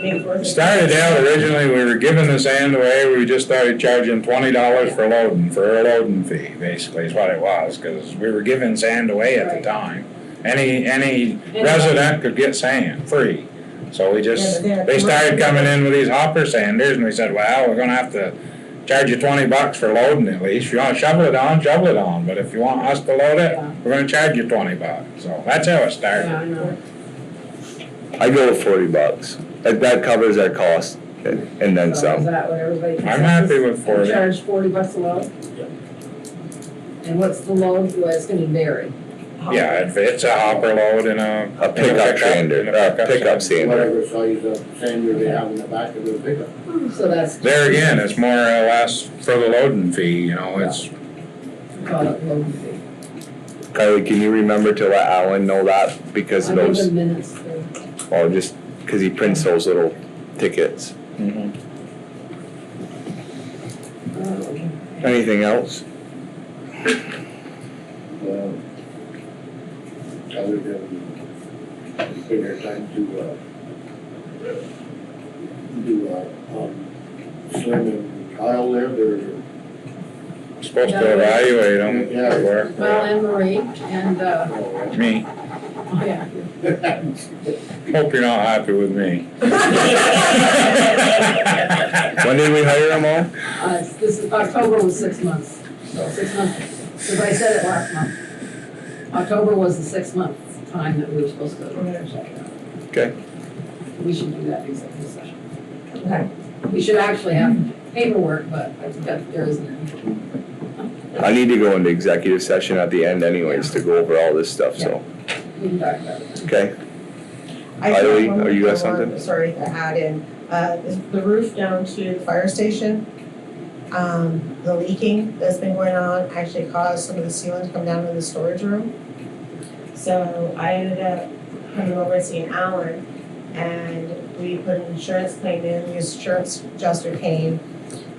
It started out originally, we were giving the sand away, we just started charging $20 for loading, for a loading fee, basically, is what it was, cause we were giving sand away at the time. Any resident could get sand, free. So we just, Yeah, but they started coming in with these hopper sanders, and we said, well, we're gonna have to charge you $20 for loading at least. If you wanna shovel it on, but if you want us to load it, Yeah. we're gonna charge you $20, so that's how it started. Yeah, I know. I go with $40. That covers our cost and then So is some. that what everybody? I'm happy with consensus? We 40. charge $40 a load? And what's the load, well, it's gonna vary. Yeah, it's a hopper load and A pickup sander, and a pickup sander. Whatever size of sander they have in the back of the pickup. So that's. There again, it's more or less for the loading fee, you know, it's, Call it load fee. Kylie, can you remember to let Alan know that because I of give those, them minutes to. well, just because he prints those little tickets. Anything else? Other than taking their time to, Slim and Kyle there, they're, supposed to evaluate them, Yeah. Well, Anne Marie and, me. oh yeah. Hope you're not happy with me. When did we hire them all? This is, October was 6 months, so 6 months, because I said it last month. October was the 6 month time that we were supposed to check it out. Okay. We should do that executive session. Okay. We should actually have paperwork, but there isn't any. I need to go into executive session at the end anyways to go over all this stuff, so, We can talk about it. okay? I do have Kylie, one are more you got thing I wanted- something? Sorry to add in, the roof down to the fire station, the leaking that's been going on actually caused some of the ceiling to come down in the storage room. So I ended up coming over and seeing Alan, and we put an insurance claim in, the insurance adjuster came.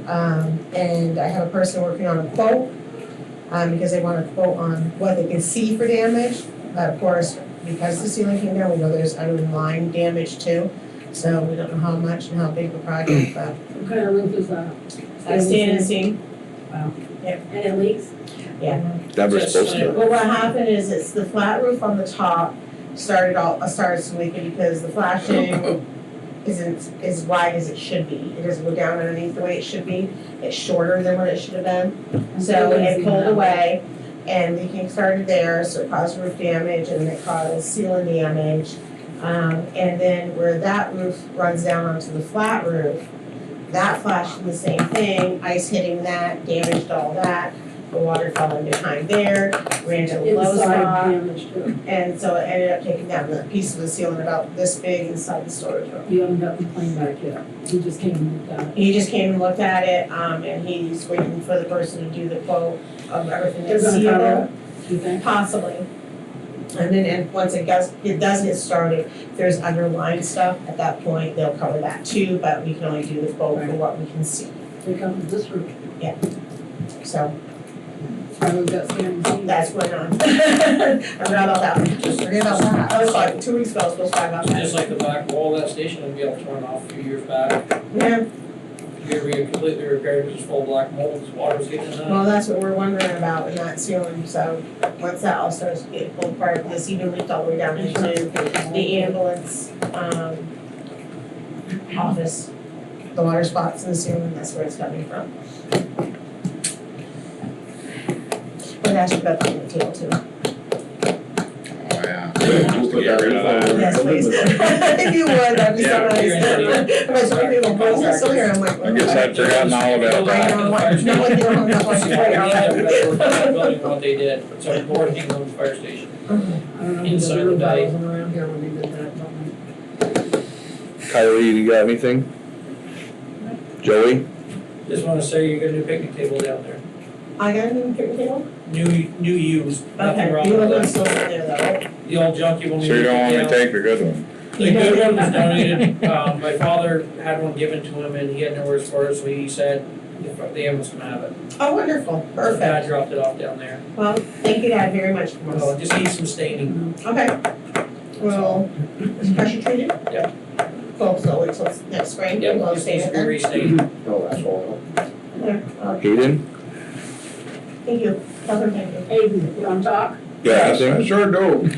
And I have a person working on a quote, because they want a quote on what they can see for damage. But of course, because the ceiling came down, we know there's underlying damage too. So we don't know how much and how big the project, but What kind of roof is that? I stand and see. Wow. Yep. And it leaks? Yeah. Never Just supposed to. Well, what happened is it's the flat roof on the top started leaking because the flashing isn't as wide as it should be. It doesn't go down underneath the way it should be. It's shorter than what it should have been. So it pulled away and leaking started there, so it caused roof damage and it caused ceiling damage. And then where that roof runs down onto the flat roof, that flashed the same thing, ice hitting that, damaged all that. The water fell in behind there, ran to the low Inside spot, damage too. and so it ended up taking down the piece of the ceiling about this big inside the storage room. You haven't got the plane back yet. He just came and looked at it. He just came and looked at it, and he's waiting for the person to do the quote of everything They're that's gonna cover sealable, it, you think? possibly. And then, once it does get started, if there's underlying stuff, at that point, they'll cover that too, but we can only do the quote for what we can see, They come to this roof. so. So we've got standing seam. That's going on. I forgot about that, just forget about that. I was like, 2 weeks ago, I was supposed to talk about that. Just like the back wall of that station, and we all torn off a few years back. Yeah, gonna be completely repaired, it's full black mold, water's getting in Well, that. that's what we're wondering about in that ceiling, so once that all starts to get pulled apart, this even leaked all the way down into the ambulance, office. The water spots in the ceiling, that's where it's coming from. But I should put that on the table too. Oh, yeah. We'll put that in for- Yes, please. If you would, that'd be so Yeah, nice. you're in If I told people, what's that still here? I'm like. I guess I'd forgotten all about Right that. on, what, no, you don't have much to wait on. That building, what they did, so the board hangs on the fire station. I don't know who Inside the the real guy bay. was around here when we did that, don't we? Kylie, you got anything? Joey? Just wanna say you got a new picnic table down there. I got a new picnic table? New used, nothing Okay, wrong you with live that. still in there though, right? The old junk you want me So to you don't want me take to down. take the good one? The good one was donated, my father had one given to him and he had nowhere for it, so he said the ambulance can have it. Oh, wonderful, Dad perfect. dropped it off down there. Well, thank you, Dad, very much for Well, us. it just needs some staining. Okay. Well, is it pressure treated? Yeah. Cool, so it's next spring, Yeah, we'll just stay needs with to be them. restained. No, that's all. There, Hayden? thank you, Catherine, thank you. Aiden, you wanna talk? Got Yes, I anything? sure do.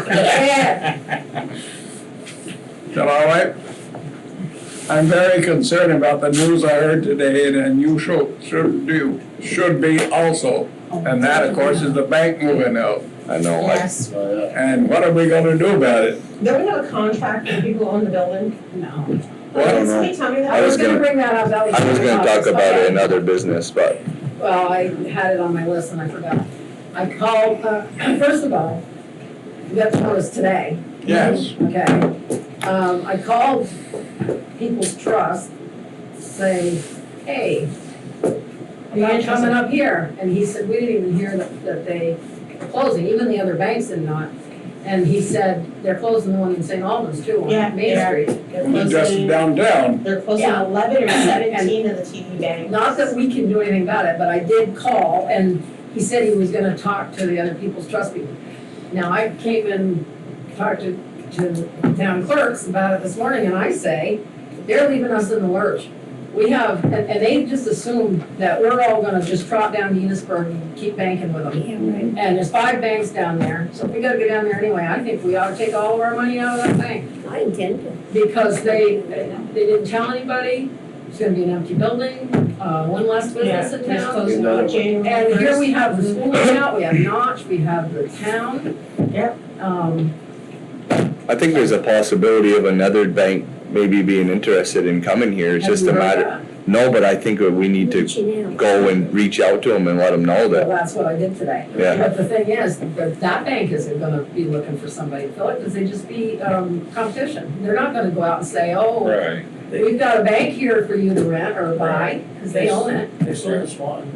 Yeah. Is that all right? I'm very concerned about the news I heard today, and you should be also. And that, of course, is the bank moving out. I know, Yes. Oh, yeah. And what are we gonna do about it? Don't we have a contract with people who own the building? No. Well, I don't Did know. somebody tell me that? I was gonna- bring that up, that was. I was gonna talk about it in other business, but Well, I had it on my list and I forgot. I called, first of all, you got the notice today. Yes. Okay. I called People's Trust to say, hey, are you coming up here? And he said, we didn't even hear that they were closing, even the other banks did not. And he said, they're closing the one in St. Albans too, Yeah, on Main yeah. Street. They're Just closing, downtown. they're closing Yeah. 11 or 17 of the TD banks. Not that we can do anything about it, but I did call, and he said he was gonna talk to the other People's Trust people. Now, I came and talked to town clerks about it this morning, and I say, they're leaving us in the lurch. We have, and they just assumed that we're all gonna just trot down to Enosburg and keep banking with them. Yeah, right. And there's 5 banks down there, so if we gotta go down there anyway, I think we ought to take all of our money out of that bank. I intend to. Because they didn't tell anybody, it's gonna be an empty building, one less business in It's town. closing on January And here 1st. we have the school out, we have Notch, we have the town. Yep. I think there's a possibility of another bank maybe being interested in coming here. It's Have just you a heard matter, that? no, but I think we need to Reaching out. go and reach out to them and let them know Well, that, that's what I did today. Yeah. But the thing is, that bank isn't gonna be looking for somebody to fill it, because they just be, competition. They're not gonna go out and say, oh, Right. we've got a bank here for you to rent or buy, because they own it. They sold the Swan.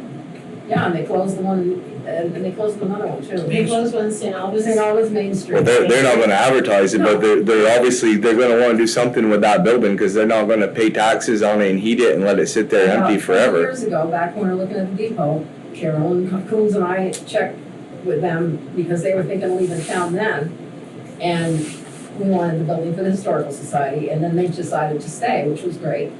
Yeah, and they closed the one, and they closed another one too. They closed one in St. Albans. St. Albans Main Street. well, they're not gonna advertise it, but they're obviously, they're gonna wanna do something with that building, cause they're not gonna pay taxes on it and heat it and let it sit there empty About 4 forever. years ago, back when we were looking at the depot, Carolyn Coons and I checked with them because they were thinking of leaving town then. And we wanted the building for the Historical Society, and then they decided to stay, which was great.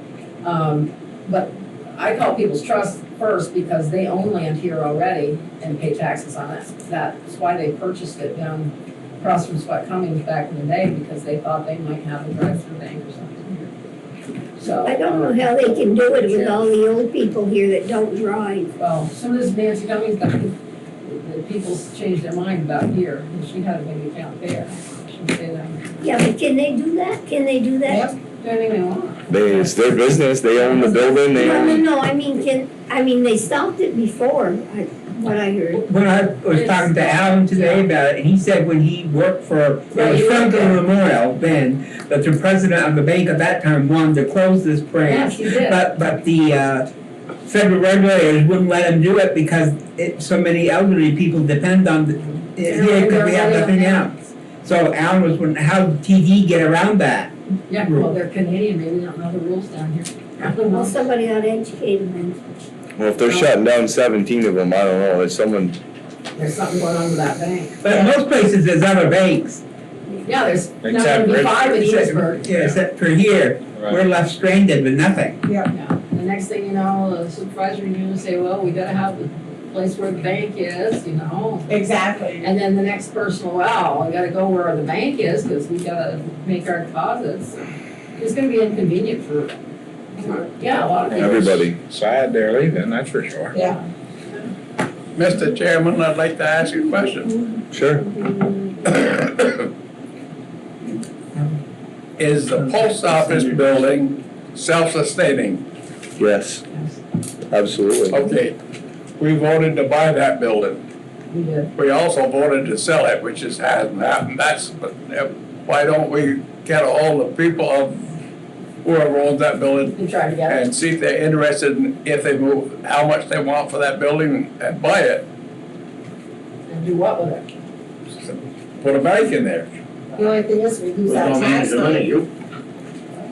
But I call People's Trust first because they own land here already and pay taxes on it. That's why they purchased it down across from Scott Cummings back in the day, because they thought they might have a drive-through bank or something. So. I don't know how they can do it with all the old people here that don't drive. Well, as soon as Nancy Cummings died, the people's changed their mind about here, and she had a big account there. She stayed there. Yeah, but can they do that? Can they do that? Yep, do anything they want. It's their business, they own the building, they No, no, own. no, I mean, they stopped it before, what I heard. When I was talking to Alan today about it, and he said when he worked for, it was Franklin Memorial then, that the president of the bank at that time wanted to close this Yes, branch. he did. But the federal regulators wouldn't let him do it because so many elderly people depend on it here because we have nothing else. So Alan was wondering, how did TD get around that? Yeah, well, they're Canadian, maybe they don't know the rules down here. I don't Well, know. somebody ought to educate them. Well, if they're shutting down 17 of them, I don't know, there's someone, There's something going on with that bank. But in most places, there's other banks. Yeah, there's not Except gonna be 5 in Except Enosburg. yeah, except for here, we're left stranded with nothing. Yeah, the next thing you know, the supervisor and you say, well, we gotta have the place where the bank is, you know? Exactly. And then the next person, well, we gotta go where the bank is, cause we gotta make our deposits. It's gonna be inconvenient for, yeah, a lot of people. Everybody. Sad they're leaving, that's for sure. Yeah. Mr. Chairman, I'd like to ask you a question. Sure. Is the post office building self-sustaining? Yes. Absolutely. Okay, we voted to buy that building. We did. We also voted to sell it, which just hasn't happened. Why don't we get all the people of whoever owns that building We tried to get it. and see if they're interested in, if they move, how much they want for that building and buy it, And do what with it? put a bank in there. The only thing is, we lose Who's that gonna manage tax the money, money. you?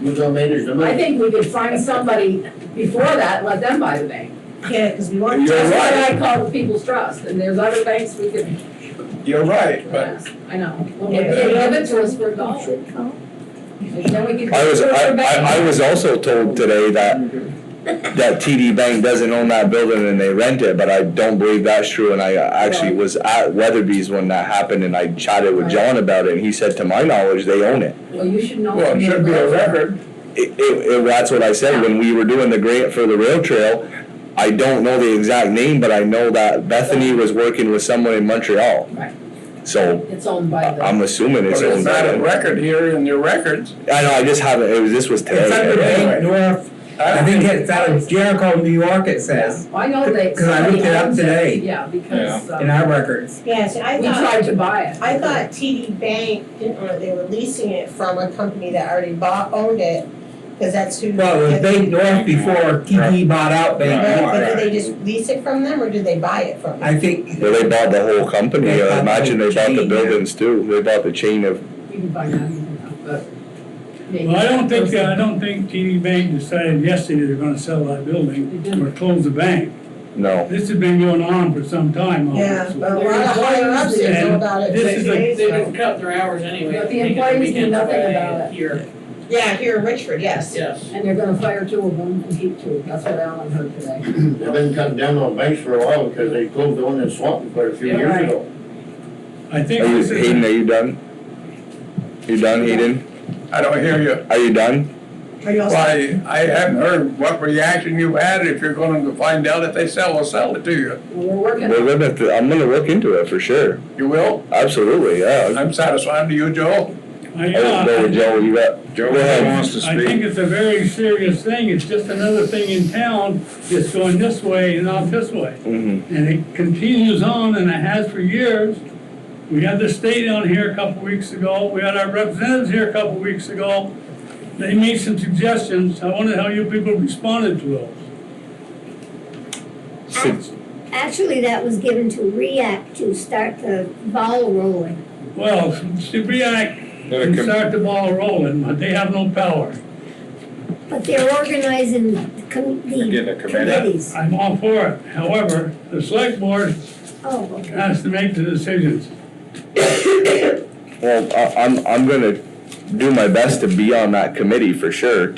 Who's gonna manage the I money? think we could find somebody before that, and let them buy the bank. Yeah, because we want. You're That's right. what I call the People's Trust, and there's other banks we could You're right, but ask. I know. Well, they give it to us for a dollar. Then we can. I was also told today that TD Bank doesn't own that building and they rent it, but I don't believe that's true. And I actually was at Weatherby's when that happened and I chatted with John about it and he said, to my knowledge, they own it. Well, you should know. well, it should be a record. That's what I said when we were doing the grant for the rail trail. I don't know the exact name, but I know that Bethany was working with someone in Montreal. Right. So It's owned by the. I'm assuming it's But it's owned not by a them. record here in your records. I know, I just haven't, this was It's under today. Bank North, I think it's out of Jericho, New York, it says, I know they. 'Cause I looked it up today. Yeah, because, in our records. Yeah, see, I we thought, tried to buy it. I thought TD Bank, they were leasing it from a company that already owned it, because that's who. Well, it was Bank North before TD bought out Bank Right, but North. did they just lease it from them, or did they buy it from them? I think. Well, they bought the whole company, They bought I imagine they the bought the chain, yeah. buildings too, they bought the chain of, You can find out, you can know, but. maybe Well, I don't think person- TD Bank decided yesterday they're gonna sell that building or close the bank. no. This has been going on for some time, Yeah, obviously. but a lot of higher ups didn't know about it. This They, is they, a- they didn't cut their hours anyway. But the They get employees do weekends nothing away about it. Here, Yeah, here in Richford, yes. yes. And they're gonna fire 2 of them and keep 2, that's what Alan heard today. They've been cutting down on banks for a while because they closed the one in Swanton quite a few Yeah, years right. ago. I think Are you, this is. Hayden, are you done? You done, Hayden? I don't hear you. Are you done? Are you all set? Why, I haven't heard what reaction you had. If you're going to find out if they sell, we'll sell it to you. Well, we're working We're on it. gonna, I'm gonna look into it for sure, You will? absolutely, yeah. I'm satisfied. Do you, Joe? I don't know, Joe, you got, Joe go ahead. wants to I think speak. it's a very serious thing, it's just another thing in town, just going this way and not this way. Mhm. And it continues on, and it has for years. We had the state on here a couple weeks ago, we had our representatives here a couple weeks ago. They made some suggestions, I wonder how you people responded to those. Actually, that was given to REACT to start the ball rolling. Well, Subriac can start the ball rolling, but they have no power. But they're organizing the Get a committee. committees. I'm all for it, however, the select board Oh, okay. has to make the decisions. Well, I'm gonna do my best to be on that committee for sure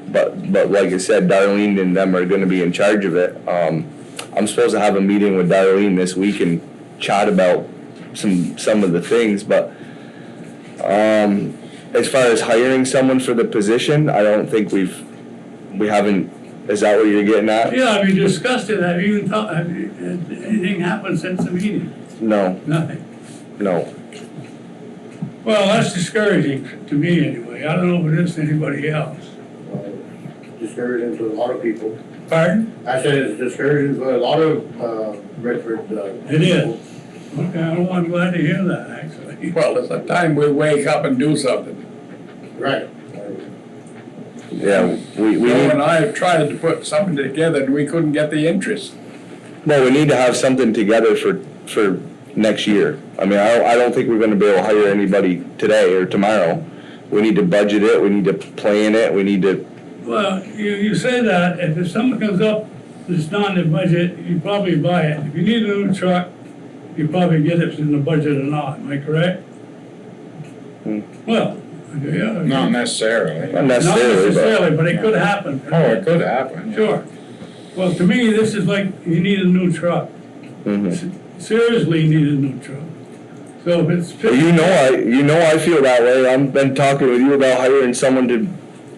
but like I said, Darlene and them are gonna be in charge of it. I'm supposed to have a meeting with Darlene this week and chat about some of the things, but, as far as hiring someone for the position, I don't think we haven't, is that what you're getting at? Yeah, have you discussed it, have you even thought, have anything happened since the meeting? No, Nothing. no. Well, that's discouraging to me anyway, I don't know if it is to anybody else. Discouraging to a lot of people. Pardon? I said it's discouraging to a lot of, Richford, It is. Okay, I'm glad to hear that, actually. Well, it's a time we wake up and do something. Right. Yeah, we Joe need, and I have tried to put something together and we couldn't get the interest. well, we need to have something together for next year. I mean, I don't think we're gonna be able to hire anybody today or tomorrow. We need to budget it, we need to plan it, we need to, Well, you say that, if something comes up that's not in the budget, you probably buy it. If you need a new truck, you probably get it in the budget or not, am I correct? Hmm. Well, Yeah. Not necessarily. Not Not necessarily, necessarily, but it could happen. Oh, it could happen. yeah. Sure. Well, to me, this is like, you need a new truck. Mhm. Seriously, you need a new truck. So if it's. But you know I feel that way. I've been talking with you about hiring someone to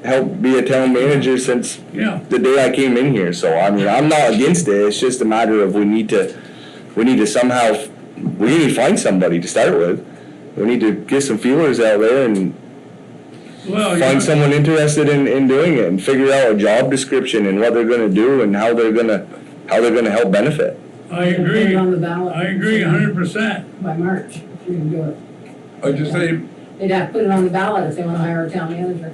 help be a town manager since Yeah. the day I came in here. So I mean, I'm not against it. It's just a matter of we need to somehow, we need to find somebody to start with. We need to get some feelers out there and Well, find someone interested in doing it and figure out a job description and what they're gonna do and how they're gonna help benefit. I Put agree. it on the ballot. I agree 100%. By March, if you can do it. I just say, They'd have to put it on the ballot if they wanna hire a town manager.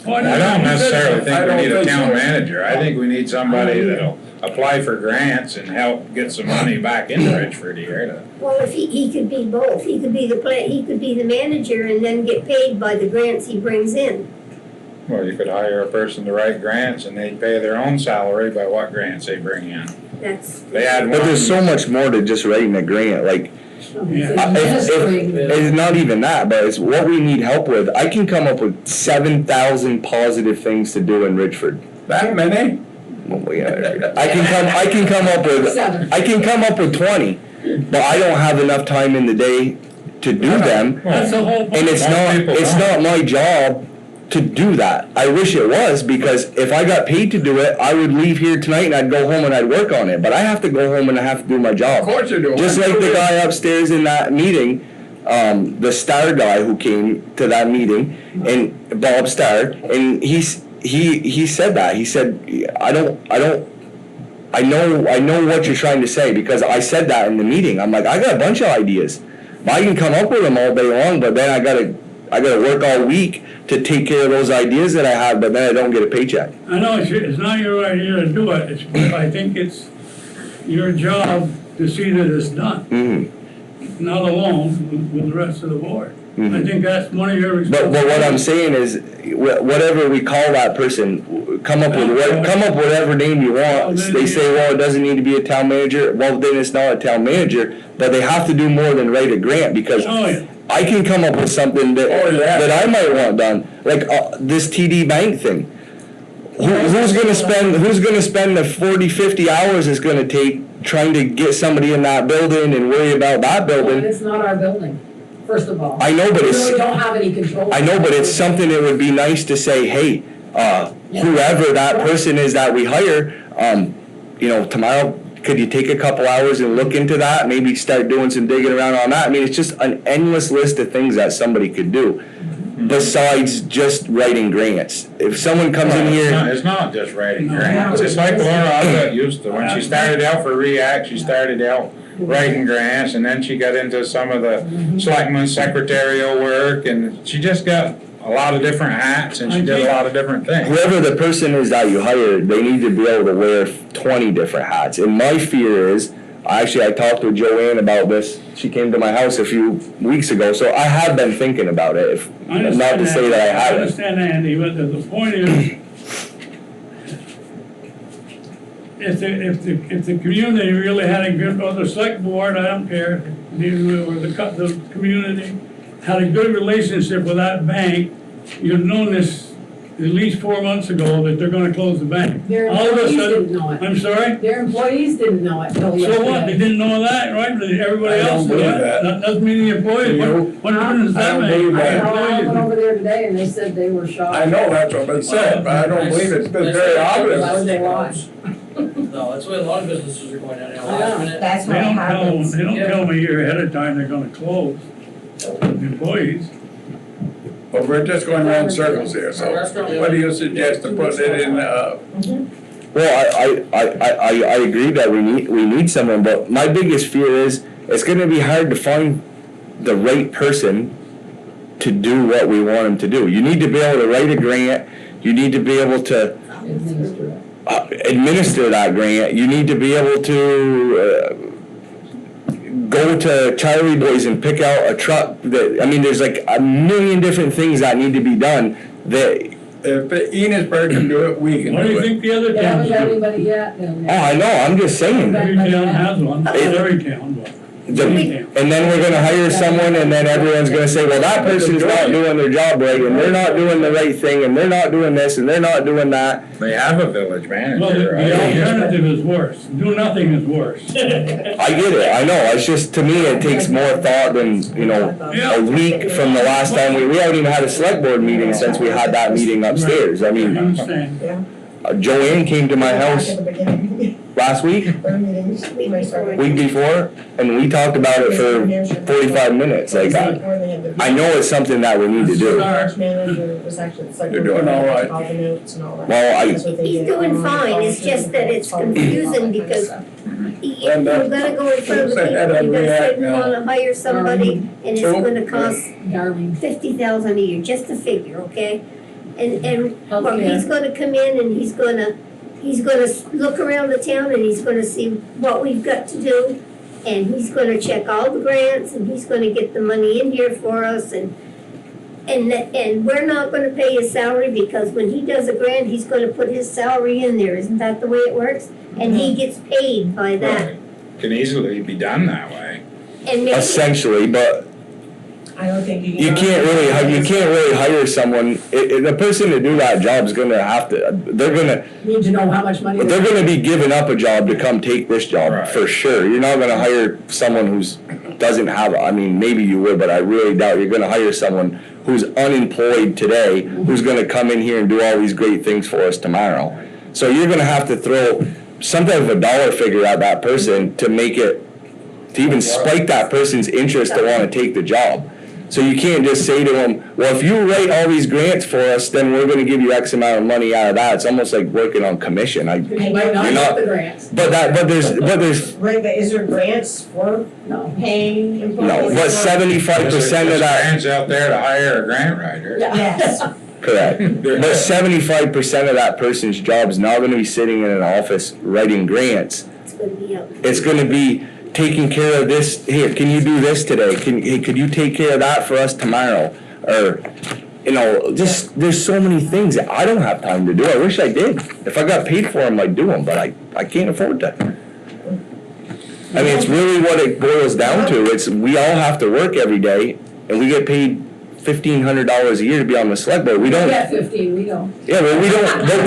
I don't necessarily I think we don't need a think town so. manager. I think we need somebody that'll apply for grants and help get some money back into Richford here. Well, if he could be both, he could be he could be the manager and then get paid by the grants he brings in. Well, you could hire a person to write grants and they'd pay their own salary by what grants they bring in. That's. They had But one, there's so much more to just writing a grant. Like Yeah. it's not even that, but it's what we need help with. I can come up with 7,000 positive things to do in Richford. that many? Well, yeah, I can come up with 20, but I don't have enough time in the day to do them. That's the whole point. And it's not my job to do that. I wish it was, because if I got paid to do it, I would leave here tonight and I'd go home and I'd work on it. But I have to go home and I have to do my job. Of course you do. Just like the guy upstairs in that meeting, the Star guy who came to that meeting, and Bob Star, and he said that. He said, I know what you're trying to say, because I said that in the meeting. I'm like, I got a bunch of ideas. I can come up with them all day long, but then I gotta work all week to take care of those ideas that I have, but then I don't get a paycheck. I know it's not your idea to do it, I think it's your job to see that it's done, Mm-hmm. not alone with the rest of the board. I think that's one of your But responsibilities. what I'm saying is, whatever we call that person, come up with whatever name you want. They say, well, it doesn't need to be a town manager. Well, then it's not a town manager, but they have to do more than write a grant, because Oh, yeah. I can come up with something that I might want done, like this TD Bank thing. Who's gonna spend the 40, 50 hours it's gonna take trying to get somebody in that building and worry about that Well, building? it's not our building, first of all. I know, but We it's. really don't have any control. I know, but it's something that would be nice to say, hey, whoever that person is that we hire, tomorrow, could you take a couple hours and look into that? Maybe start doing some digging around on that. I mean, it's just an endless list of things that somebody could do besides just writing grants. If someone comes in here. It's not just writing grants. It's like Laura I got used to. When she started out for REACT, she started out writing grants, and then she got into some of the selectmen's secretarial work, and she just got a lot of different hats, and she did a lot of different things. Whoever the person is that you hire, they need to be able to wear 20 different hats. And my fear is, I talked with Joanne about this. She came to my house a few weeks ago, so I have been thinking about it. Not to say that I I haven't. understand that, Andy, but the point is, if the community really had a good, or the select board, I don't care, or the community had a good relationship with that bank, you've known this at least 4 months ago that they're gonna close the bank. Their All of a employees sudden, didn't know it. I'm sorry? Their employees didn't know it till yesterday. So what, they didn't know that, right? But everybody I don't else knew believe it. that. That doesn't mean the employees, what difference does I that don't make? believe I that. went over there today and they said they were shocked. I know that's what it said, but I don't believe it's been very Why would obvious. they lie? No, that's the way a lot of businesses are going down now, I know. last minute. That's They how it don't tell them, happens. they don't tell them a year ahead of time they're gonna close, the employees. But we're just going around in circles here, so what do you suggest to put it in, Well, I agree that we need someone, but my biggest fear is it's gonna be hard to find the right person to do what we want them to do. You need to be able to write a grant, you need to be able to administer that grant, you need to be able to go to Charlie Boys and pick out a truck that, I mean, there's like a million different things that need to be done that. if Enosburg can do it, we can What do do you it. think the other They haven't towns got do? anybody yet. Oh, I know, I'm just saying. Every town has one, not every town, but. And then we're gonna hire someone and then everyone's gonna say, well, that person's not doing their job right and they're not doing the right thing and they're not doing this and they're not doing that. They have a village Well, manager, the right? alternative is worse. Do nothing is worse. I get it, I know, it's just, to me, it takes more thought than, you know, a week from the last time we haven't even had a select board meeting since we had that meeting upstairs. I I mean, understand. Joanne came to my house Back at the beginning, last week, our meetings, when I started. week before, and we talked about it for 45 minutes, like, I know it's something that we need to The do. March manager was actually, it's like. You're doing all right. All the notes and all that. Well, That's what they He's did. doing fine, it's just that it's confusing because you gotta go in front of the people, you gotta say we wanna hire somebody, and it's gonna cost Darling. 50,000 a year, just a figure, okay? And well, he's gonna come in and he's gonna look around the town and he's gonna see what we've got to do. And he's gonna check all the grants and he's gonna get the money in here for us and we're not gonna pay his salary because when he does a grant, he's gonna put his salary in there, isn't that the way it works? And he gets paid by that. Can easily be done that way. And maybe, Essentially, but I don't think you can. you can't really hire someone, the person to do that job's gonna have to, Need to know how much money. they're gonna be giving up a job to come take this job, Right. for sure. You're not gonna hire someone who's, doesn't have, I mean, maybe you would, but I really doubt you're gonna hire someone who's unemployed today, who's gonna come in here and do all these great things for us tomorrow. So you're gonna have to throw some type of a dollar figure at that person to make it, to even spike that person's interest to wanna take the job. So you can't just say to them, well, if you write all these grants for us, then we're gonna give you X amount of money out of that. It's almost like working on commission. You might not You're get the grants. But there's, Right, but is there grants for No. paying employees? no, but 75% of that, There's out there to hire a grant writer. Yes. correct. But 75% of that person's job is not gonna be sitting in an office writing grants. it's gonna be up. It's gonna be taking care of this, here, can you do this today? Hey, could you take care of that for us tomorrow? Or, you know, just, there's so many things that I don't have time to do. I wish I did. If I got paid for them, I'd do them, but I can't afford to. I mean, it's really what it boils down to. It's, we all have to work every day, and we get paid $1,500 a year to be on the select board. We don't. Yeah, 15, we don't. Yeah, but we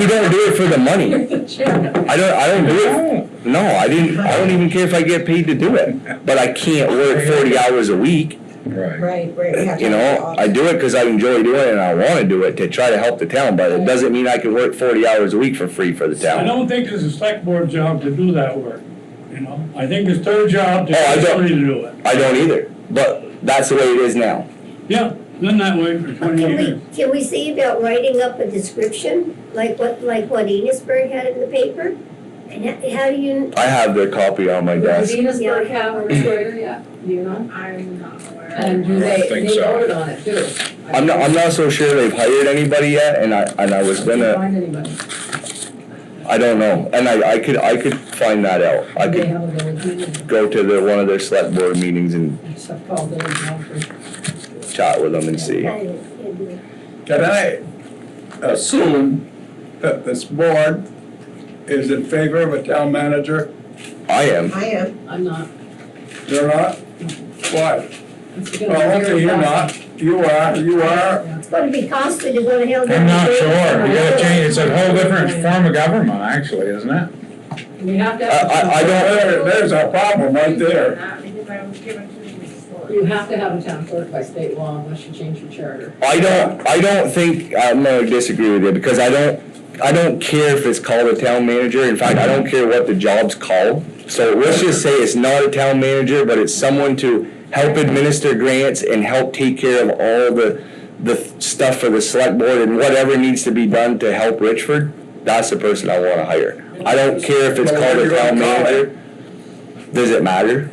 don't do it for the money. You're the chairman. I don't do it. No, I don't even care if I get paid to do it, but I can't work 40 hours a week. Right. Right, we have to. You know, I do it because I enjoy doing it and I want to do it to try to help the town, but it doesn't mean I can work 40 hours a week for free for the I town. don't think it's a select board job to do that work, you know? I think it's their job to Oh, I get don't. somebody to do it. I don't either, but that's the way it is now. Yeah, been that way for 20 years. Can we see about writing up a description, like what Enosburg had in the paper? And how do you, I have their copy on my Does desk. Enosburg have a recorder yet? Do you know? I'm not aware. And do I they think so. voted on it too? I'm not so sure they've hired anybody yet, and I was Can't gonna, find anybody. I don't know, and I could find that out. I They could have a village meeting, go to one of their select board meetings and stuff called village office. chat with them and see. Can I assume that this board is in favor of a town manager? I am. I am. I'm not. You're not? Why? It's gonna be Well, okay, very you're costly. not. You are. Yeah. it's gonna be costly to go to hell. I'm not sure. We gotta change, it's a whole different form of government, actually, isn't it? We have to have. I don't- There's a problem right there. Not because I was given to me before. You have to have a town clerk by state law unless you change your charter. I don't think, I'm gonna disagree with you, because I don't care if it's called a town manager. In fact, I don't care what the job's called. So let's just say it's not a town manager, but it's someone to help administer grants and help take care of all the stuff for the select board and whatever needs to be done to help Richford. That's the person I wanna hire. I don't care if it's But called what a are you town gonna call manager. Does it matter?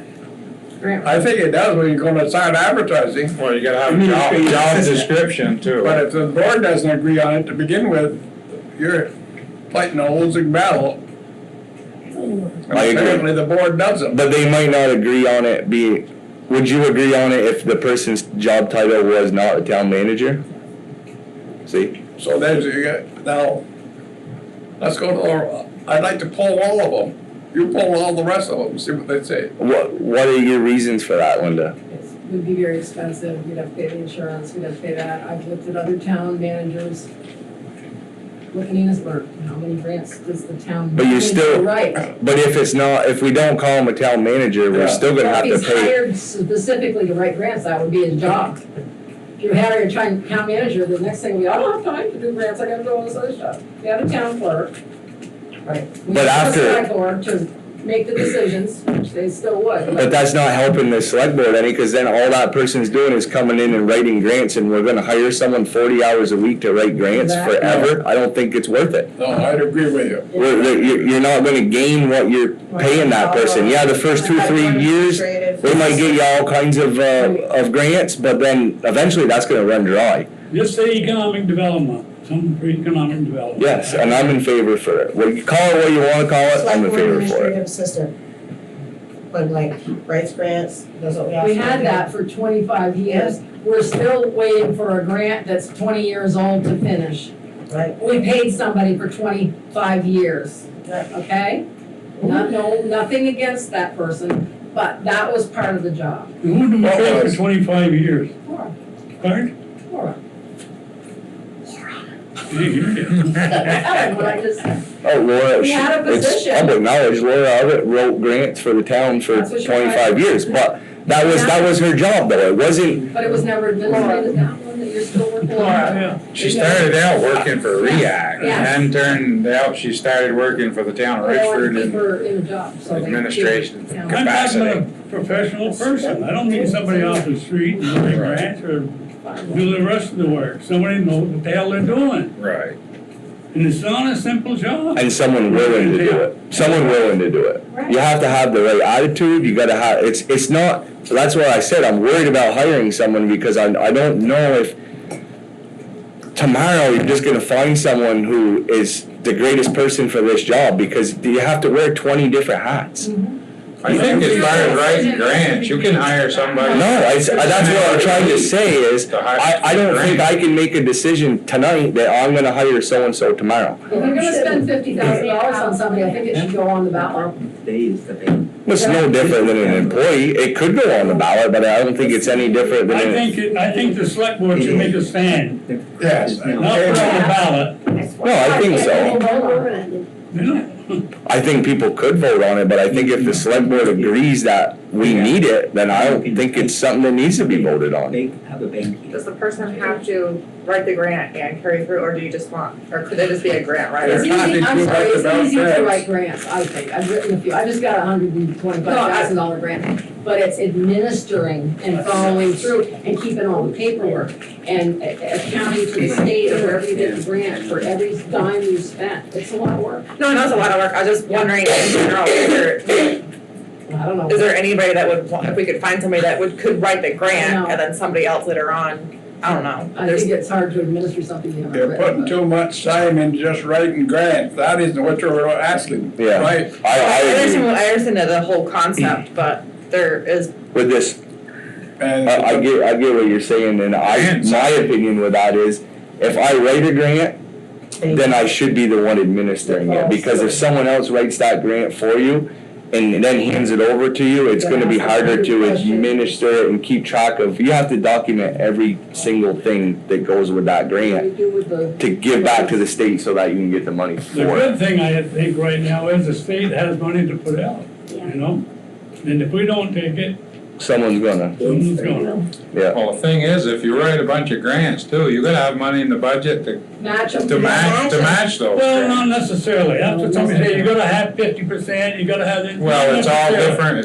I think it does when you're gonna start advertising. Well, you gotta have a job description too. But if the board doesn't agree on it to begin with, you're fighting a losing battle. And I agree. apparently the board doesn't. But they might not agree on it would you agree on it if the person's job title was not a town manager? See? So there's, now, let's go to, I'd like to poll all of them. You poll all the rest of them, and see what they say. What are your reasons for that, Linda? It would be very expensive, we'd have to pay the insurance, we'd have to pay that. I've looked at other town managers. Look at Enosburg, how many grants does the town But you manager still, write? but if we don't call him a town manager, we're Yeah. still gonna have If to he's pay. hired specifically to write grants, that would be his job. If you hire a town manager, the next thing will be, I don't have time to do grants, I gotta do all this other stuff. You have a town clerk. Right. But after- select board to make the decisions, which they still would. But that's not helping the select board any, cause then all that person's doing is coming in and writing grants, and we're gonna hire someone 40 hours a week to write grants Exactly. forever? I don't think it's worth it. No, I'd agree with you. You're not gonna gain what you're paying that person. Yeah, the first 2 or 3 years, they might get you all kinds of grants, but then eventually that's gonna run dry. Just say economic development, some for economic development. Yes, and I'm in favor for it. Well, you call it what you wanna call it, I'm in favor for it. Administrative assistant. When like writes grants, does what we ask. We them to had do. that for 25 years. We're still waiting for a grant that's 20 years old to finish. Right. We paid somebody for 25 years, Right. okay? Nothing against that person, but that was part of the job. And who do we pay for 25 years? Laura, Pardon? Laura. Hey, here it is. That's what I just said. Oh, Laura, We had a it's position. public knowledge, Laura Abbott wrote grants for the town for That's what she 25 years, but that was her job though, it wasn't, But it was never administrated that one that you're still working on. Yeah. She started out working for REACT, Yeah. and then turned out she started working for the town of They want to Richford keep and her in a job, so they. administration Yeah. I'm talking capacity. about a professional person. I don't mean somebody off the street and write grants or do the rest of the work. Somebody knows what the hell they're doing. Right. And it's not a simple job. and someone willing to do it, someone willing to do it. You have to have the right attitude, you gotta have, it's not, that's why I said, I'm worried about hiring someone, because I don't know if tomorrow you're just gonna find someone who is the greatest person for this job, because you have to wear 20 different hats. I think as far as writing grants, you can hire somebody. No, that's what I'm trying to say is, I don't think I can make a decision tonight that I'm gonna hire so-and-so tomorrow. If you're gonna spend $50,000 on somebody, I think it should go on the ballot. It's no different than an employee, it could go on the ballot, but I don't think it's any different than. I think the select board should make a stand, Yes. not put it on the ballot. No, I think so. You know? I think people could vote on it, but I think if the select board agrees that we need it, then I don't think it's something that needs to be voted on. Does the person have to write the grant and carry through, or do you just want, or could it just be a grant writer? It's easy, I'm sorry, it's easy to write grants, I think. I've written a few, I just got a $125,000 grant. But it's administering and following through and keeping all the paperwork and accounting to the state of wherever you get the grant for every dime you spent. It's a lot of work. No, I know it's a lot of work, I was just wondering in general, I don't know. is there anybody that would, if we could find somebody that could write the grant, No. and then somebody else later on, I don't know. I think it's hard to administer something you haven't They're written. putting too much time in just writing grants, that isn't what you're asking, Yeah. right? I agree. understand the whole concept, but there is, With this, And I get what you're saying, and my opinion with that is, if I write a grant, then I should be the one administering it, because if someone else writes that grant for you, and then hands it over to you, it's gonna be harder to administer it and keep track of, you have to document every single thing that goes with that grant to give back to the state so that you can get the money The for it. good thing I think right now is the state has money to put out, you know? And if we don't take it, Someone's gonna, someone's gonna. yeah. Well, the thing is, if you write a bunch of grants too, you gotta have money in the budget Match them. to match those Well, not grants. necessarily, that's what somebody said, you gotta have 50%, you gotta have this. Well, it's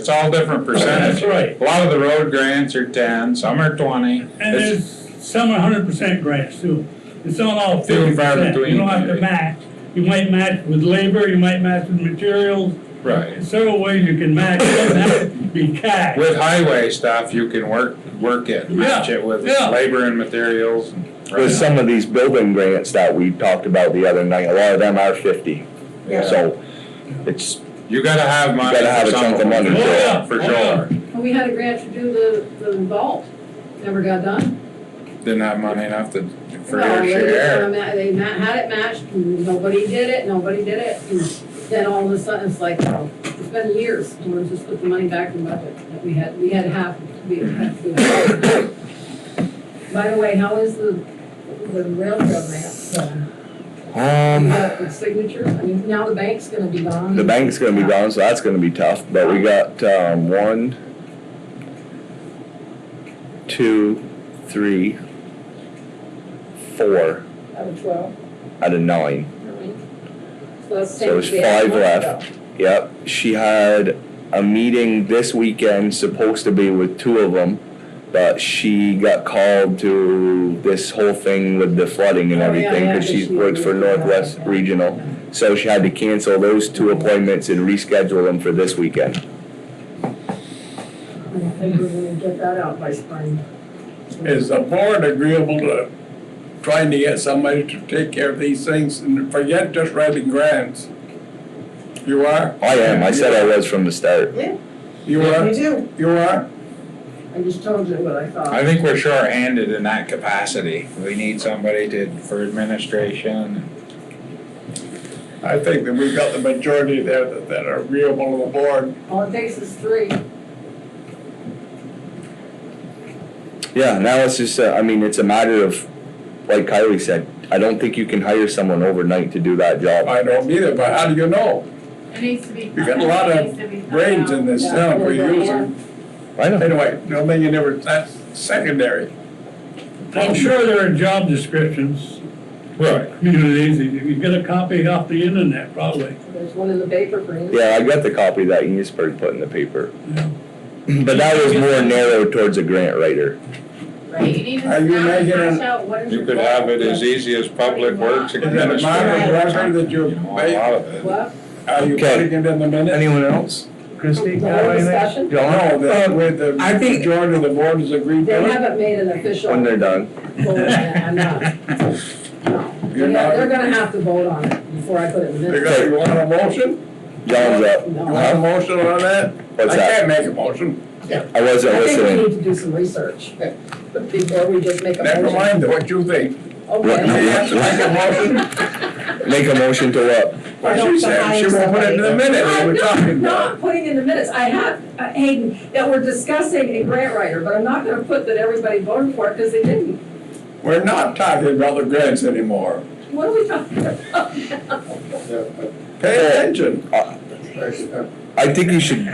all different percentages. That's right. A lot of the road grants are 10, some are 20. And It's- there's some are 100% grants too. It's not all Few and far 50%, between, you don't have to maybe. match. You might match with labor, you might match with materials, Right. there's several ways you can match, it doesn't have to be cash. With highway stuff, you can work it, match it with Yeah. labor and materials. With some of these building grants that we talked about the other night, a lot of them are 50. Yeah. So, it's, You gotta have money You gotta have for a some chunk of of them, money, Oh, yeah. for Oh, sure. And we had a grant to do the vault, never got done. Didn't have money enough for Well, your share. had it matched, and nobody did it, and then all of a sudden, it's like, well, been years, and we'll just put the money back in the budget, that we had half, we had to do that. By the way, how is the railroad map going? You got the signatures, I mean, now the bank's gonna be gone. The bank's gonna be gone, so that's gonna be tough, but we got, 1, 2, 3, 4 Out of 12, out of 9. so that's the So same there's as we had 5 a month left. ago. Yep, she had a meeting this weekend, supposed to be with 2 of them, but she got called to this whole thing with the flooding and Oh, yeah, everything, yeah, cause she 'cause she works for was- Northwest yeah. Regional. So she had to cancel those 2 appointments and reschedule them for this weekend. I think we're gonna get that out by spring. Is the board agreeable to trying to get somebody to take care of these things and forget just writing grants? You are? I am, I said I was from the start. You are? Me too. You are? I just told you what I thought. I think we're short-handed in that capacity. We need somebody for administration. I think that we've got the majority there that are agreeable to the board. All it takes is 3. Yeah, now it's just, I mean, it's a matter of, like Kylie said, I don't think you can hire someone overnight to do that job. I don't either, but how do you know? It needs to be. You got a lot it needs to be of thought brains out. in this Yeah, town for yeah. using. I know. Anyway, no thing you never, that's secondary. I'm sure there are job descriptions, Right. communities, you can get a copy off the internet probably. There's one in the paper for you. Yeah, I got the copy that Enosburg put in the paper. Yeah. But that was more narrowed towards a grant writer. Right, you need to Are you snap and making hash a- out what is You your could goal. have it as easy as public works Is that a administrator. minor record that you're, You know, a lot of it. What? are you Okay. putting it in the minute? Anyone else? The whole discussion? No, that with the I think- majority of the board has agreed They to it? haven't made an official When they're done. vote on it, I'm not. No. You're not- They're gonna have to vote on it before I put it in the You minutes. got, you want a motion? John's up. You want a motion on that? What's I that? can't make a motion. I wasn't I think we listening. need to do some research before we just make a motion. Never mind what you think. Okay. You have to make a motion. Make a motion to what? Well, she said she won't put it in the minute, we were talking I'm about. not putting in the minutes, I have, Hayden, that we're discussing a grant writer, but I'm not gonna put that everybody voted for it, because they didn't. We're not talking about the grants anymore. What are we talking about? Pay attention. I think you should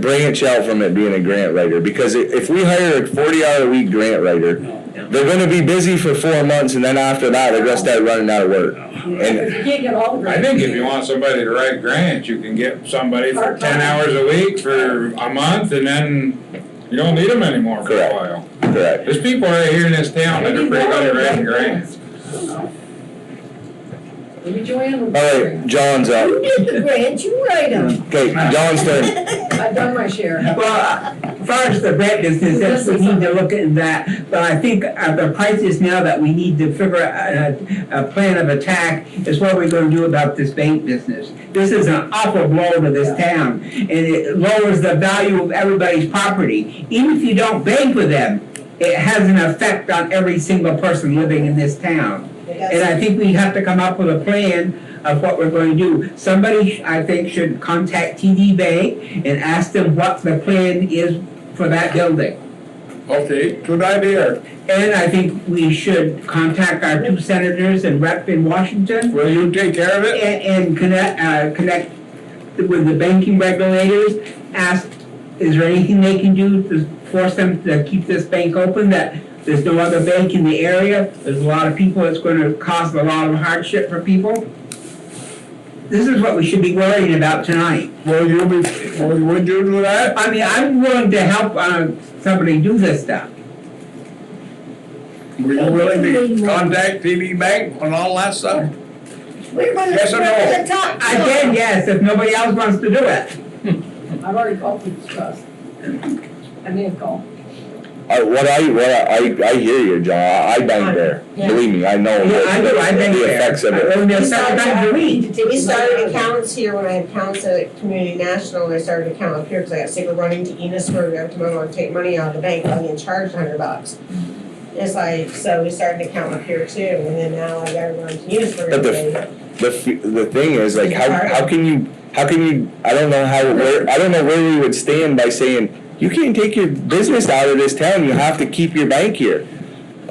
branch out from it being a grant writer, because if we hire a 40-hour-a-week grant writer, they're gonna be busy for 4 months, and then after that, they're gonna start running out of work. Because you can't get all the I grants. think if you want somebody to write grants, you can get somebody for 10 hours a week for a month, and then you don't need them anymore for a Correct. while. Correct. There's people right here in this town that are pretty good at writing grants. Maybe Joanne will. All right, John's up. You did the grant, you write them. Okay, John's turn. I've done my share. Well, as far as the grant business, yes, we need to look at that, but I think the crisis now that we need to figure out a plan of attack is what we're gonna do about this bank business. This is an awful blow to this town, and it lowers the value of everybody's property. Even if you don't bank with them, it has an effect on every single person living in this town. And I think we have to come up with a plan of what we're going to do. Somebody, I think, should contact TD Bank and ask them what the plan is for that building. Okay, good idea. And I think we should contact our 2 senators and rep in Washington Will you take care of it? and connect with the banking regulators. Ask, is there anything they can do to force them to keep this bank open, that there's no other bank in the area? There's a lot of people, it's gonna cause a lot of hardship for people. This is what we should be worrying about tonight. Would you do that? I mean, I'm willing to help somebody do this stuff. Were you willing to contact TD Bank on all that stuff? We're gonna, Yes or no? we're gonna talk. Again, yes, if nobody else wants to do it. I've already called for this trust. I may have called. I hear you, John. I bank there. Yeah. Believe me, I know Yeah, I do, I bank the there. effects of I it. live there several times a week. We started accounts here when I had accounts at Community National, and I started an account up here because I got sick of running to Enosburg every time I want to take money out of the bank, I'm getting charged $100. It's like, so we started an account up here too, and then now I gotta run to Unisford But every day. the thing is, like, how can you, I don't know I don't know where we would stand by saying, you can't take your business out of this town, you have to keep your bank here.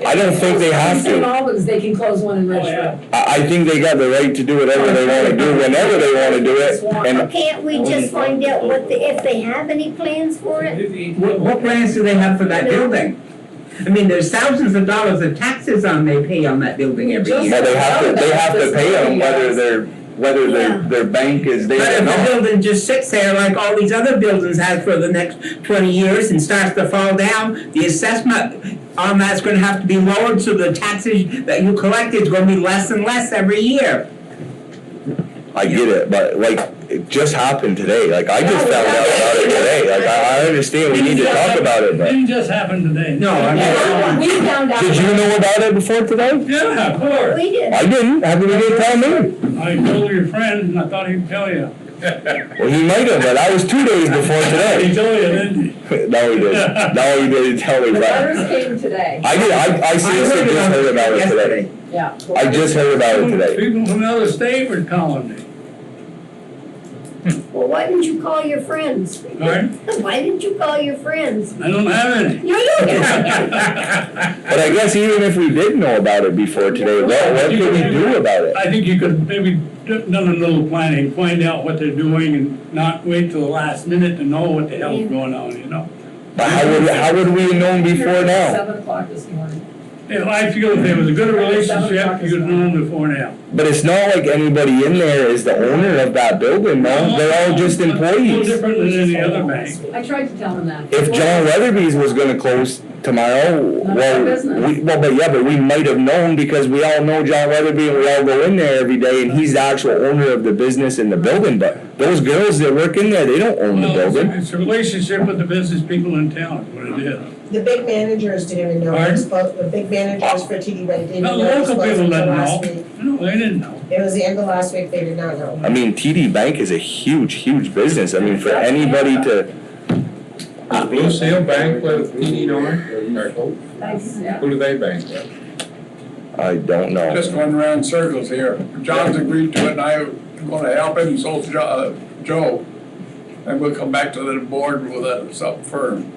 I don't think they have St. to. Albans, they can close one in Richford. I think they got the right to do whatever they wanna do, whenever they wanna do it, and Can't we just find out if they have any plans for it? What plans do they have for that building? I mean, there's thousands of dollars of taxes they pay on that building every year. well, they have to pay them whether their bank is But there or if the not. building just sits there like all these other buildings have for the next 20 years and starts to fall down, the assessment on that's gonna have to be lowered, so the taxes that you collect is gonna be less and less every year. I get it, but like, it just happened today, like, I just found out about it today, like, I understand we need to talk about it, but. Didn't just happen today. No, I mean, We found out. Did you know about it before today? Yeah, of course. We did. I didn't, how come you didn't tell me? I told your friend and I thought he'd tell you. Well, he might have, but that was 2 days before He today. told you, didn't he? No, he didn't, no, he didn't tell me The that. letters came today. I did, I seriously just heard about it today. Yeah. I just heard about it today. People from another state were calling me. Well, why didn't you call your friends? Pardon? Why didn't you call your friends? I don't have any. You do. But I guess even if we did know about it before today, what could we do about it? I think you could maybe done a little planning, find out what they're doing and not wait till the last minute to know what the hell's going on, you know? But how would we have known before now? 7 o'clock this morning. If I feel if there was a good relationship, you could have known before now. But it's not like anybody in there is the owner of that building, no, they're all just No employees. different than any other bank. I tried to tell him that. If John Weatherby's was gonna close tomorrow, None of our business. but we might have known because we all know John Weatherby and we all go in there every day and he's the actual owner of the business in the building, but those girls that work in there, they don't own the Well, building. it's a relationship with the business people in town, is what it is. The big managers didn't even know, Pardon? the big managers for TD Bank didn't Well, even know it was local closing people until didn't last know. week. No, they didn't know. It was the end of last week, they did not know. I mean, TD Bank is a huge business, I mean, for anybody to, Does Blue Seal bank with PD North? Or who do they bank with? I don't know. Just going around in circles here. John's agreed to it, and I'm gonna help him, and so's Joe. And we'll come back to the board with some firm.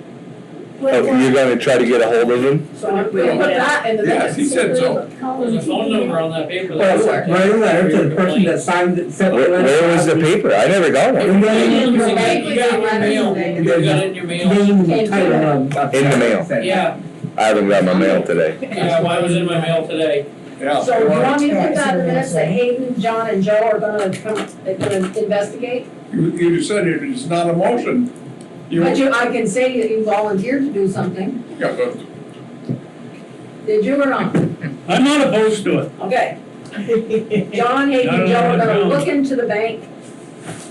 Oh, you're gonna try to get a hold of him? So I'm gonna put that in the Yes, he minutes. said so. There's a phone number on that paper. Well, write a letter to the person that signed it, sent the letter. Where was the paper? I never got one. And then You got it in your mail. You got it in your mail. name and title of. In the mail. Yeah, I haven't got my mail today. yeah, mine was in my mail today. Yeah. So do you want me to put that in the minutes that Hayden, John, and Joe are gonna come, they're gonna investigate? You just said it's not a motion. You, But I can say that you volunteered to do something. yeah, but Did you or not? I'm not opposed to it. Okay. John, Hayden, and Joe are gonna look into the bank,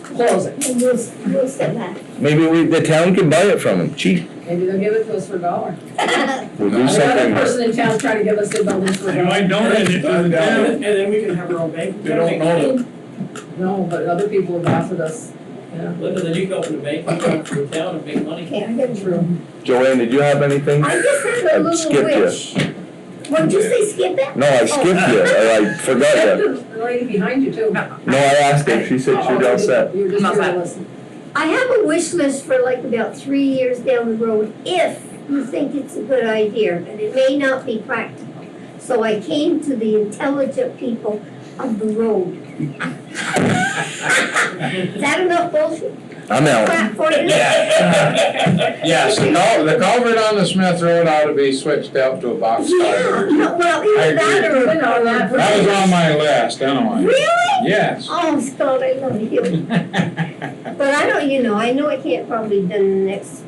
close it. And we'll step back. Maybe the town can buy it from him, cheap. Maybe they'll give it to us for $1. We'll do Another something. person in town's trying to give us their buildings for They might $1. donate it to the And town. then we can have our own bank. they don't know that. No, but other people have offered us, yeah. Linda, then you go open a bank, you come to the town and make money. Okay, I got you. Joanne, did you have anything? I just had a I little skipped you. wish. What did you say, skip it? No, I skipped you, or I forgot you. The lady behind you too. No, I asked her, she said she'd all set. You're just here to listen. I have a wish list for like about 3 years down the road, if you think it's a good idea, but it may not be practical. So I came to the intelligent people of the road. Is that enough bullshit? I'm out. Crap for you? Yes, the culvert on the Smith Road ought to be switched out to a box Yeah, culvert. no, well, I either that agree. or. Been on that for That was on my list, anyway. Really? Yes. Oh, Scott, I love you. But I don't, I know it can't probably be done in the next,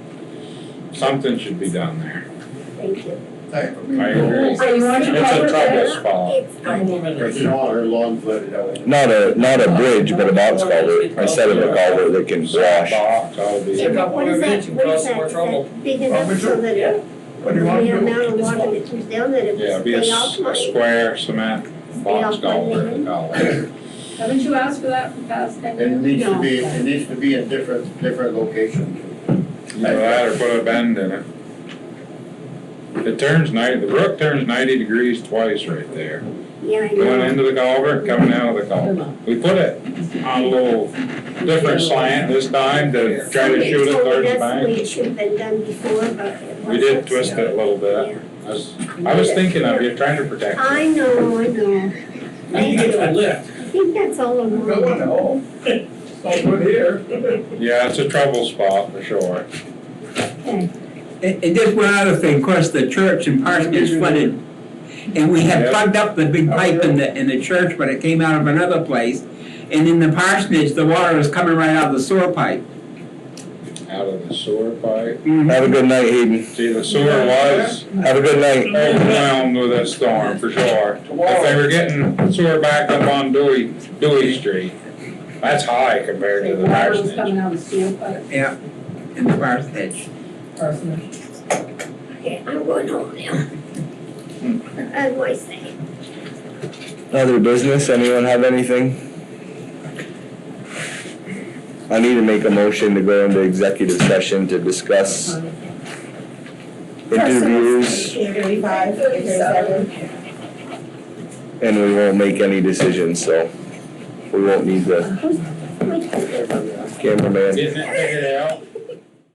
Something should be done there. thank you. I agree. So you want to It's cover a trouble that? spot. It's, All her lawn flooded out. Not a bridge, but a box culvert, instead of a culvert that can wash. Box ought to be. Check out what one is of that, minutes, you what is cause that, more is trouble. that big enough so that Yeah. What do you want the to do? amount of water that comes down that it Yeah, will be a stay off my. square cement box off my culvert, land. they call it. Haven't you asked for that for the past 10 years? It needs to No. be, it needs to be in different locations. Either that or put a bend in it. It turns the brook turns 90 degrees twice right there. Yeah, I Going know. into the culvert, coming out of the culvert. We put it on a little different slant this time to try to shoot it towards the That's the way bank. it should have been done before, but it We did wasn't, twist so- it a little bit. I was thinking of you, trying to protect you. I know. I can get you a lift. I think that's all I'm Go on on. home. All good here. Yeah, it's a trouble spot for sure. Okay. And just one other thing, of course, the church in Parsonage flooded. And we had Yep. plugged up the big pipe in the church, but it came out of another place. And in the parsonage, the water was coming right out of the sewer pipe. Out of the sewer pipe. Have a good night, Hayden. See, the sewer was Have a good night. overwhelmed with this storm for sure. If they were getting sewer back up on Dewey Street, that's high compared to the Water was parsonage. coming out of the steel pipe, Yeah, in the parsonage. parsonage. Okay, I'm going home now. As I say. Other business, anyone have anything? I need to make a motion to go into executive session to discuss interviews, You're gonna be 5:37. and we won't make any decisions, so we won't need the cameraman. Getting it figured out.